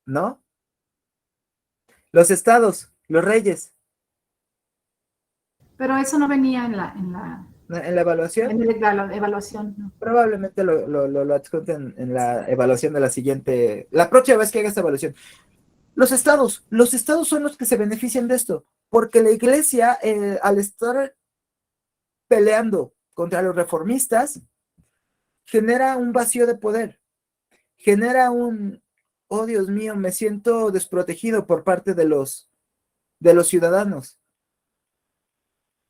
¿No? Los estados, los reyes. Pero eso no venía en la evaluación. En la evaluación, no. Probablemente lo adjunten en la evaluación de la siguiente, la próxima vez que haga esta evaluación. Los estados son los que se benefician de esto, porque la iglesia, al estar peleando contra los reformistas, genera un vacío de poder, genera oh Dios mío, me siento desprotegido por parte de los ciudadanos.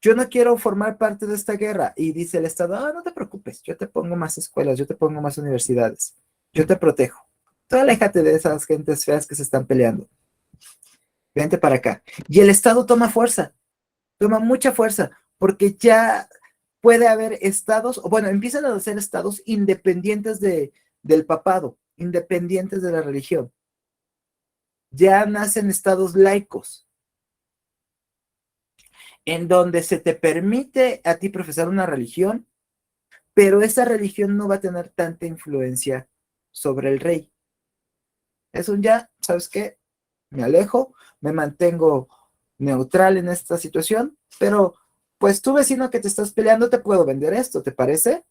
Yo no quiero formar parte de esta guerra. Y dice el Estado, no te preocupes, yo te pongo más escuelas, yo te pongo más universidades, yo te protejo. Tú aléjate de esas gentes feas que se están peleando. Vente para acá. Y el Estado toma fuerza, toma mucha fuerza, porque ya puede haber estados, o bueno, empiezan a ser estados independientes del papado, independientes de la religión. Ya nacen estados laicos, en donde se te permite a ti profesar una religión, pero esa religión no va a tener tanta influencia sobre el rey. Es ya, ¿sabes qué? Me alejo, me mantengo neutral en esta situación, pero pues tú, vecino que te estás peleando, te puedo vender esto, ¿te parece?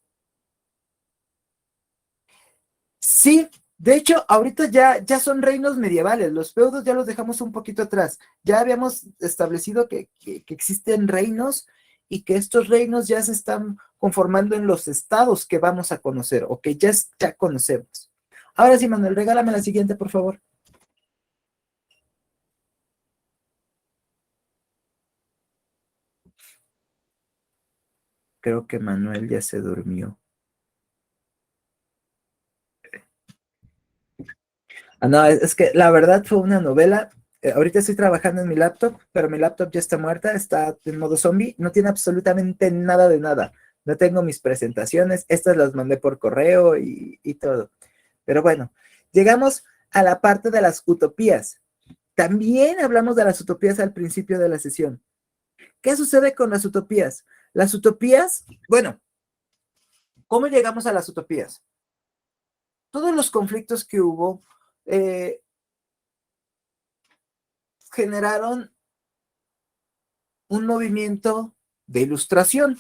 Sí, de hecho, ahorita ya son reinos medievales, los feudos ya los dejamos un poquito atrás, ya habíamos establecido que existen reinos y que estos reinos ya se están conformando en los estados que vamos a conocer o que ya conocemos. Ahora sí, Manuel, regálame la siguiente, por favor. Creo que Manuel ya se durmió. No, es que la verdad fue una novela. Ahorita estoy trabajando en mi laptop, pero mi laptop ya está muerta, está en modo zombie, no tiene absolutamente nada de nada. No tengo mis presentaciones, estas las mandé por correo y todo. Pero bueno, llegamos a la parte de las utopías. También hablamos de las utopías al principio de la sesión. ¿Qué sucede con las utopías? Las utopías, bueno, ¿cómo llegamos a las utopías? Todos los conflictos que hubo generaron un movimiento de ilustración.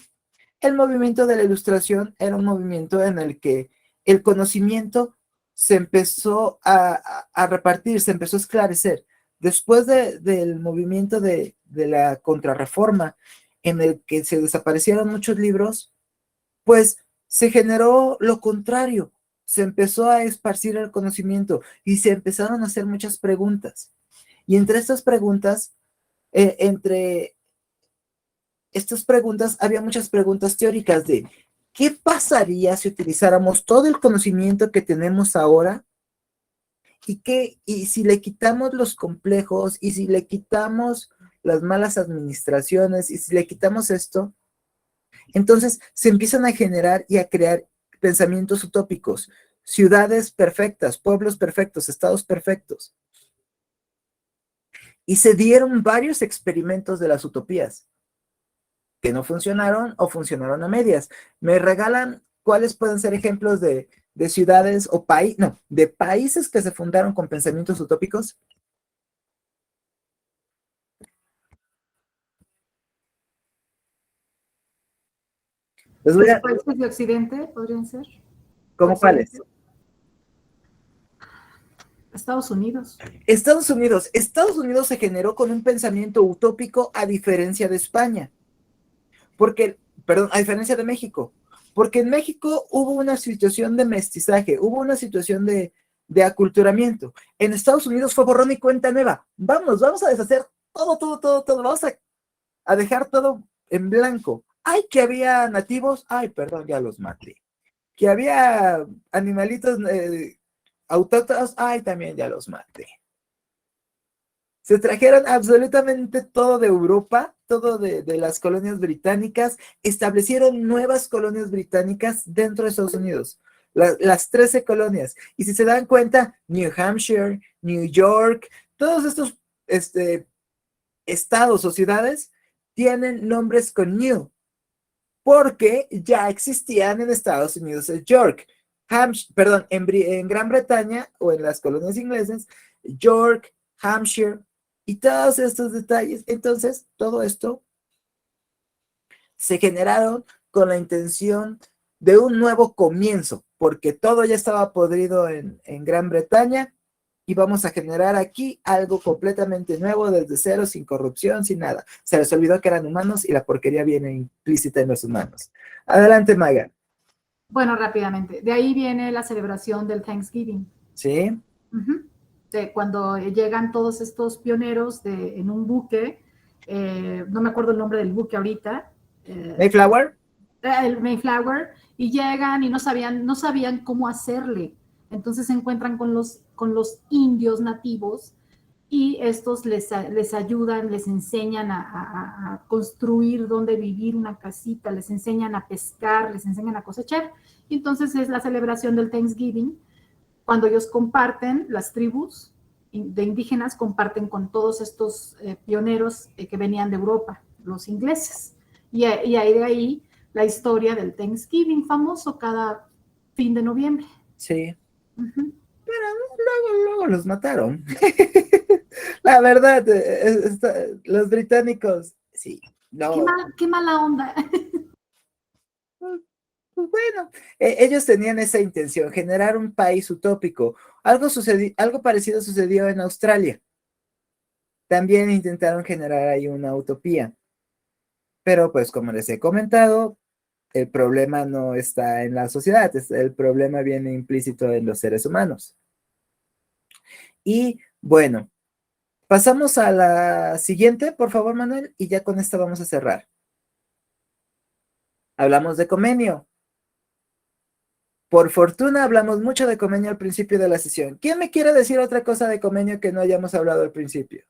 El movimiento de la ilustración era un movimiento en el que el conocimiento se empezó a repartir, se empezó a esclarecer. Después del movimiento de la contrarreforma, en el que se desaparecieron muchos libros, pues se generó lo contrario. Se empezó a esparcir el conocimiento y se empezaron a hacer muchas preguntas. Y entre estas preguntas, había muchas preguntas teóricas de ¿qué pasaría si utilizáramos todo el conocimiento que tenemos ahora y si le quitamos los complejos y si le quitamos las malas administraciones y si le quitamos esto? Entonces se empiezan a generar y a crear pensamientos utópicos, ciudades perfectas, pueblos perfectos, estados perfectos. Y se dieron varios experimentos de las utopías que no funcionaron o funcionaron a medias. ¿Me regalan cuáles pueden ser ejemplos de ciudades o de países que se fundaron con pensamientos utópicos? Les voy ¿Los a, países de Occidente podrían ser? ¿cómo cuáles? Estados Unidos. Estados Unidos. Estados Unidos se generó con un pensamiento utópico a diferencia de España. Porque, perdón, a diferencia de México. Porque en México hubo una situación de mestizaje, hubo una situación de aculturamiento. En Estados Unidos fue borrón y cuenta nueva. Vamos a deshacer todo. Vamos a dejar todo en blanco. Ay, que había nativos. Ay, perdón, ya los maté. Que había animalitos autóctonos. Ay, también ya los maté. Se trajeron absolutamente todo de Europa, todo de las colonias británicas, establecieron nuevas colonias británicas dentro de Estados Unidos, las 13 colonias. Y si se dan cuenta, New Hampshire, New York, todos estos estados o ciudades tienen nombres con New, porque ya existían en Estados Unidos en York, perdón, en Gran Bretaña o en las colonias inglesas, York, Hampshire, y todos estos detalles. Entonces, todo esto se generaron con la intención de un nuevo comienzo, porque todo ya estaba podrido en Gran Bretaña y vamos a generar aquí algo completamente nuevo desde cero, sin corrupción, sin nada. Se les olvidó que eran humanos y la porquería viene implícita en los humanos. Adelante, Maga. Bueno, rápidamente. De ahí viene la celebración del Thanksgiving. ¿Sí? Cuando llegan todos estos pioneros en un buque, no me acuerdo el nombre del buque ahorita. Mayflower. El Mayflower, y llegan y no sabían cómo hacerle. Entonces se encuentran con los indios nativos y estos les ayudan, les enseñan a construir dónde vivir una casita, les enseñan a pescar, les enseñan a cosechar. Y entonces es la celebración del Thanksgiving, cuando ellos comparten, las tribus de indígenas comparten con todos estos pioneros que venían de Europa, los ingleses. Y hay de ahí la historia del Thanksgiving famoso cada fin de noviembre. Sí. Pero luego los mataron. La verdad, los británicos, sí. No. Qué mala onda. Pues bueno, ellos tenían esa intención, generar un país utópico. Algo parecido sucedió en Australia. También intentaron generar ahí una utopía. Pero pues como les he comentado, el problema no está en la sociedad, el problema viene implícito en los seres humanos. Y bueno, pasamos a la siguiente, por favor, Manuel, y ya con esta vamos a cerrar. Hablamos de Comenio. Por fortuna hablamos mucho de Comenio al principio de la sesión. ¿Quién me quiere decir otra cosa de Comenio que no hayamos hablado al principio?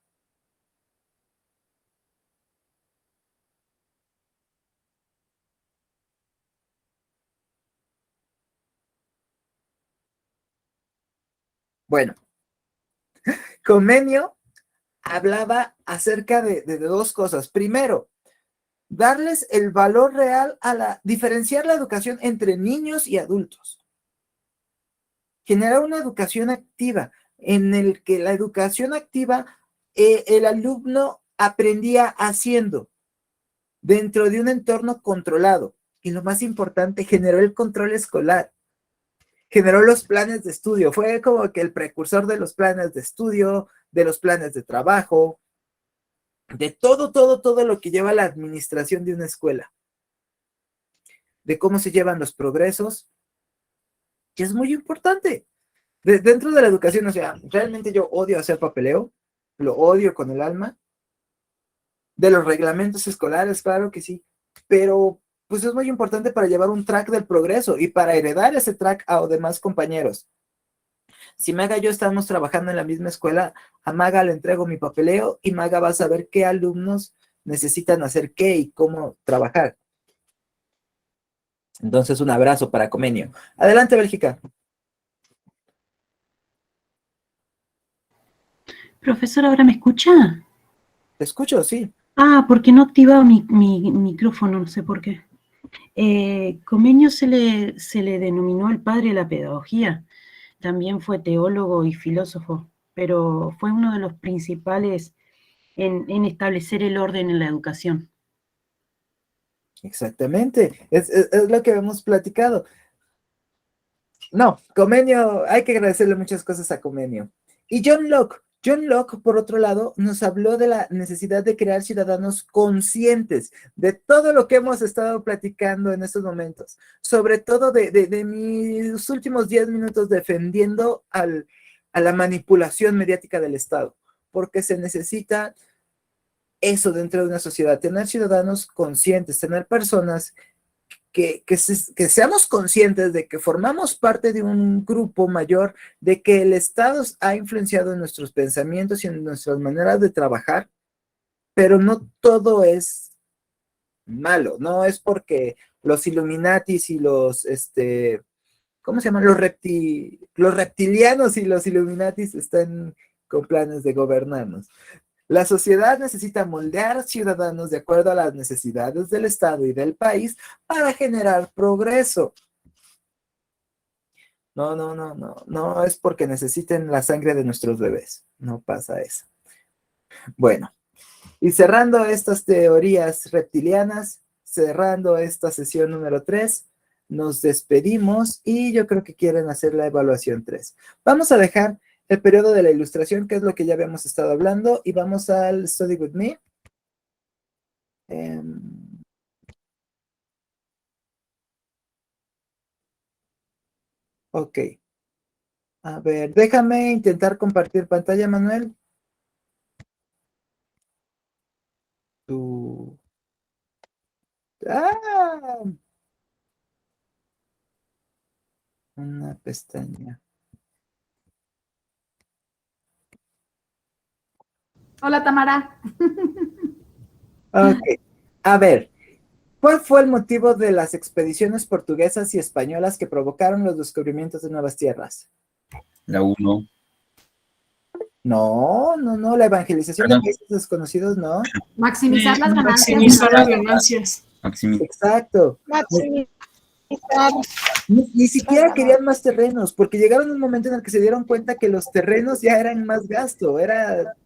Bueno, Comenio hablaba acerca de dos cosas. Primero, darles el valor real diferenciar la educación entre niños y adultos. Generar una educación activa, en el que la educación activa, el alumno aprendía haciendo, dentro de un entorno controlado. Y lo más importante, generó el control escolar. Generó los planes de estudio. Fue como que el precursor de los planes de estudio, de los planes de trabajo, de todo lo que lleva la administración de una escuela, de cómo se llevan los progresos, que es muy importante. Dentro de la educación, o sea, realmente yo odio hacer papeleo, lo odio con el alma. De los reglamentos escolares, claro que sí, pero pues es muy importante para llevar un track del progreso y para heredar ese track a demás compañeros. Si Maga y yo estamos trabajando en la misma escuela, a Maga le entrego mi papeleo y Maga va a saber qué alumnos necesitan hacer qué y cómo trabajar. Entonces, un abrazo para Comenio. Adelante, Bélgica. Profesor, ¿ahora me escucha? Te escucho, sí. Ah, porque no activaba mi micrófono, no sé por qué. Comenio se le denominó el padre de la pedagogía. También fue teólogo y filósofo, pero fue uno de los principales en establecer el orden en la educación. Exactamente, es lo que hemos platicado. No, Comenio, hay que agradecerle muchas cosas a Comenio. Y John Locke, por otro lado, nos habló de la necesidad de crear ciudadanos conscientes de todo lo que hemos estado platicando en estos momentos, sobre todo de mis últimos 10 minutos defendiendo a la manipulación mediática del Estado, porque se necesita eso dentro de una sociedad, tener ciudadanos conscientes, tener personas que seamos conscientes de que formamos parte de un grupo mayor, de que el Estado ha influenciado en nuestros pensamientos y en nuestras maneras de trabajar, pero no todo es malo, no es porque los Illuminatis y los, ¿cómo se llaman? Los reptilianos y los Illuminatis están con planes de gobernarnos. La sociedad necesita moldear ciudadanos de acuerdo a las necesidades del Estado y del país para generar progreso. No es porque necesiten la sangre de nuestros bebés. No pasa eso. Bueno, y cerrando estas teorías reptilianas, cerrando esta sesión número 3, nos despedimos y yo creo que quieren hacer la evaluación 3. Vamos a dejar el periodo de la ilustración, que es lo que ya habíamos estado hablando, y vamos al Study With Me. Ok. A ver, déjame intentar compartir pantalla, Manuel. Una pestaña. Hola, Tamara. Ok. A ver, ¿cuál fue el motivo de las expediciones portuguesas y españolas que provocaron los descubrimientos de nuevas tierras? La 1. No, la evangelización de países desconocidos, no. Maximizar las ganancias. Maximizar las ganancias. Exacto. Ni siquiera querían más terrenos, porque llegaron a un momento en el que se dieron cuenta que los terrenos ya eran más gasto,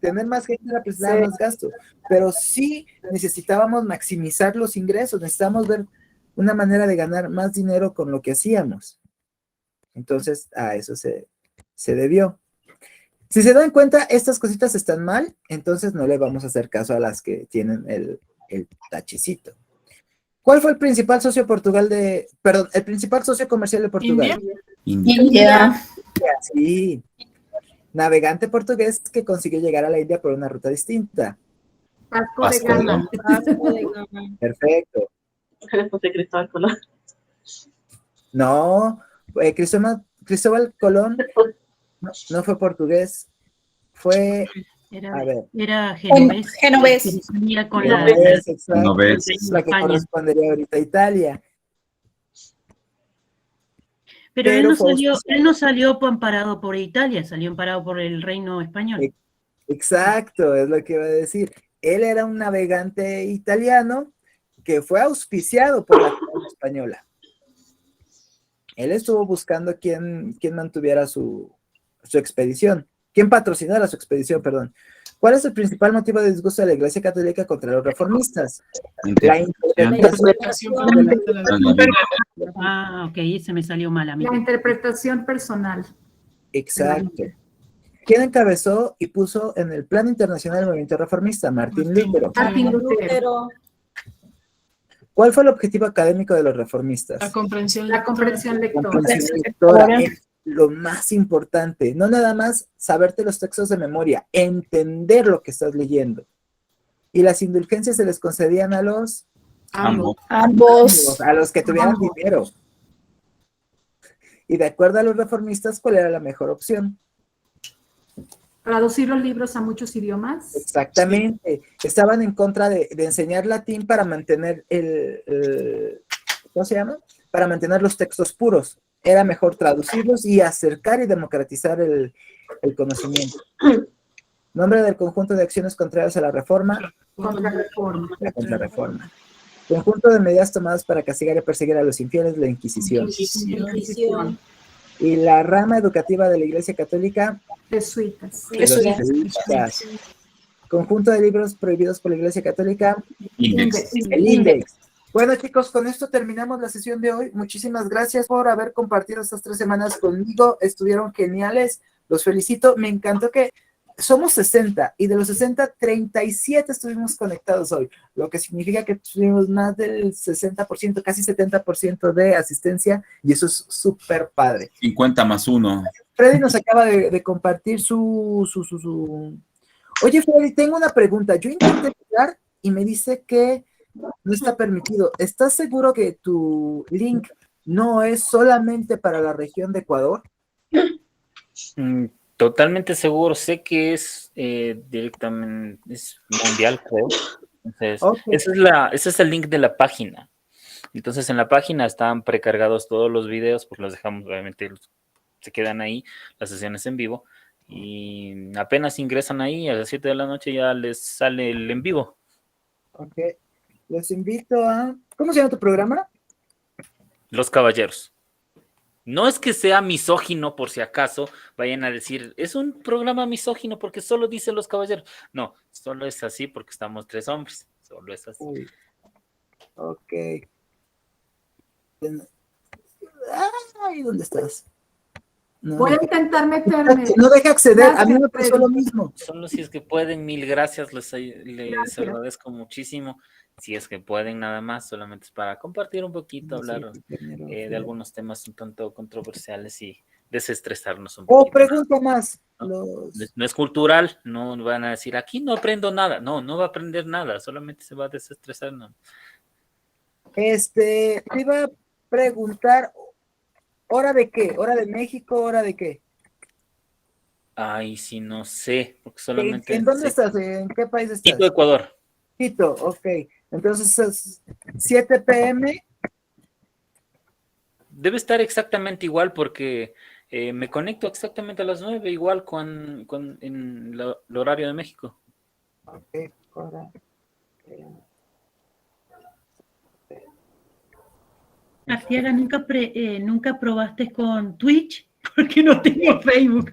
tener más gente era precisar más gasto, pero sí necesitábamos maximizar los ingresos, necesitábamos ver una manera de ganar más dinero con lo que hacíamos. Entonces, a eso se debió. Si se dan cuenta, estas cositas están mal, entonces no le vamos a hacer caso a las que tienen el tachecito. ¿Cuál fue el principal socio el principal socio comercial de Portugal? India. Sí. Navegante portugués que consiguió llegar a la India por una ruta distinta. Vasco de Gama. Perfecto. José Cristóbal Colón. No, Cristóbal Colón no fue portugués, fue... Era genovés. Genovés. Que venía con Genovés, exacto. Genovés. Es la que correspondería ahorita a Italia. Pero él no salió amparado por Italia, salió amparado por el reino español. Exacto, es lo que iba a decir. Él era un navegante italiano que fue auspiciado por la corona española. Él estuvo buscando quién mantuviera su expedición. ¿Quién patrocinara su expedición, perdón? ¿Cuál es el principal motivo de disgusto de la Iglesia Católica contra los reformistas? La interpretación de la... Ok, ese me salió mal a mí. La interpretación personal. Exacto. ¿Quién encabezó y puso en el plano internacional el movimiento reformista? Martín Lutero. Martín Lutero. ¿Cuál fue el objetivo académico de los reformistas? La comprensión lectora. Lo más importante, no nada más saberte los textos de memoria, entender lo que estás leyendo. Y las indulgencias se les concedían a los... Ambos. A los que tuvieran dinero. Y de acuerdo a los reformistas, ¿cuál era la mejor opción? Traducir los libros a muchos idiomas. Exactamente. Estaban en contra de enseñar latín para mantener ¿cómo se llama? Para mantener los textos puros. Era mejor traducirlos y acercar y democratizar el conocimiento. Nombre del conjunto de acciones contrarias a la reforma. Contrarreforma. La contrarreforma. Conjunto de medidas tomadas para castigar y perseguir a los infieles, la Inquisición. Y la rama educativa de la Iglesia Católica. Jesuitas. Conjunto de libros prohibidos por la Iglesia Católica. Index. El Index. Bueno, chicos, con esto terminamos la sesión de hoy. Muchísimas gracias por haber compartido estas 3 semanas conmigo. Estuvieron geniales. Los felicito. Me encantó que somos 60 y de los 60, 37 estuvimos conectados hoy, lo que significa que tuvimos más del 60%, casi 70% de asistencia y eso es súper padre. 50 más 1. Freddy nos acaba de compartir su... Oye, Freddy, tengo una pregunta. Yo intenté entrar y me dice que no está permitido. ¿Estás seguro que tu link no es solamente para la región de Ecuador? Totalmente seguro. Sé que es directamente, es mundial, creo. Entonces, Okay. ese es el link de la página. Entonces, en la página están precargados todos los videos, pues los dejamos, obviamente, se quedan ahí, las sesiones en vivo. Y apenas ingresan ahí, a las 7 de la noche ya les sale el en vivo. Ok. Los invito a... ¿Cómo se llama tu programa? Los Caballeros. No es que sea misógino, por si acaso vayan a decir, es un programa misógino porque solo dice Los Caballeros. No, solo es así porque estamos 3 hombres. Solo es así. Uy. Ok. Ay, ¿dónde estás? No, Voy a intentar meterme. no deja acceder, a mí Gracias, me pasó Freddy. lo mismo. Solo si es que pueden, mil gracias, les Gracias. agradezco muchísimo. Si es que pueden nada más, solamente es para compartir un poquito, hablar de algunos temas un tanto controversiales y desestresarnos un poquito. Pregunta más. No es cultural, no van a decir, aquí no aprendo nada. No va a aprender nada, solamente se va a desestresar. No. Te iba a preguntar, ¿hora de qué? ¿Hora de México? ¿Hora de qué? Ay, sí, no sé, porque solamente... ¿En dónde sé. estás? ¿En qué país estás? Quito, Ecuador. Quito, ok. Entonces es 7 p.m. Debe estar exactamente igual porque me conecto exactamente a las 9, igual en el horario de México. Ok, hora. Arciaga, ¿nunca probaste con Twitch? Porque no tengo Facebook.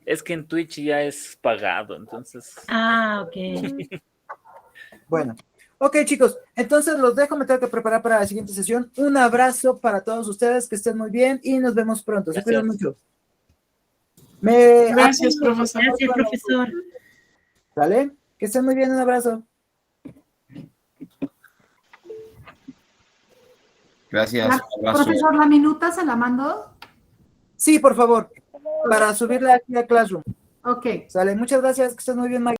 Es que en Twitch ya es pagado, entonces... Ah, ok. Bueno, ok, chicos, entonces los dejo, me tengo que preparar para la siguiente sesión. Un abrazo para todos ustedes, que estén muy bien y nos vemos pronto. Se cuidan mucho. Gracias, profesor. Gracias, profesor. ¿Vale? Que estén muy bien, un abrazo. Gracias. Un abrazo. Profesor, ¿la minuta se la mando? Sí, por favor, para subirla aquí a Classroom. Ok. Sale, muchas gracias, que estén muy bien, Mike.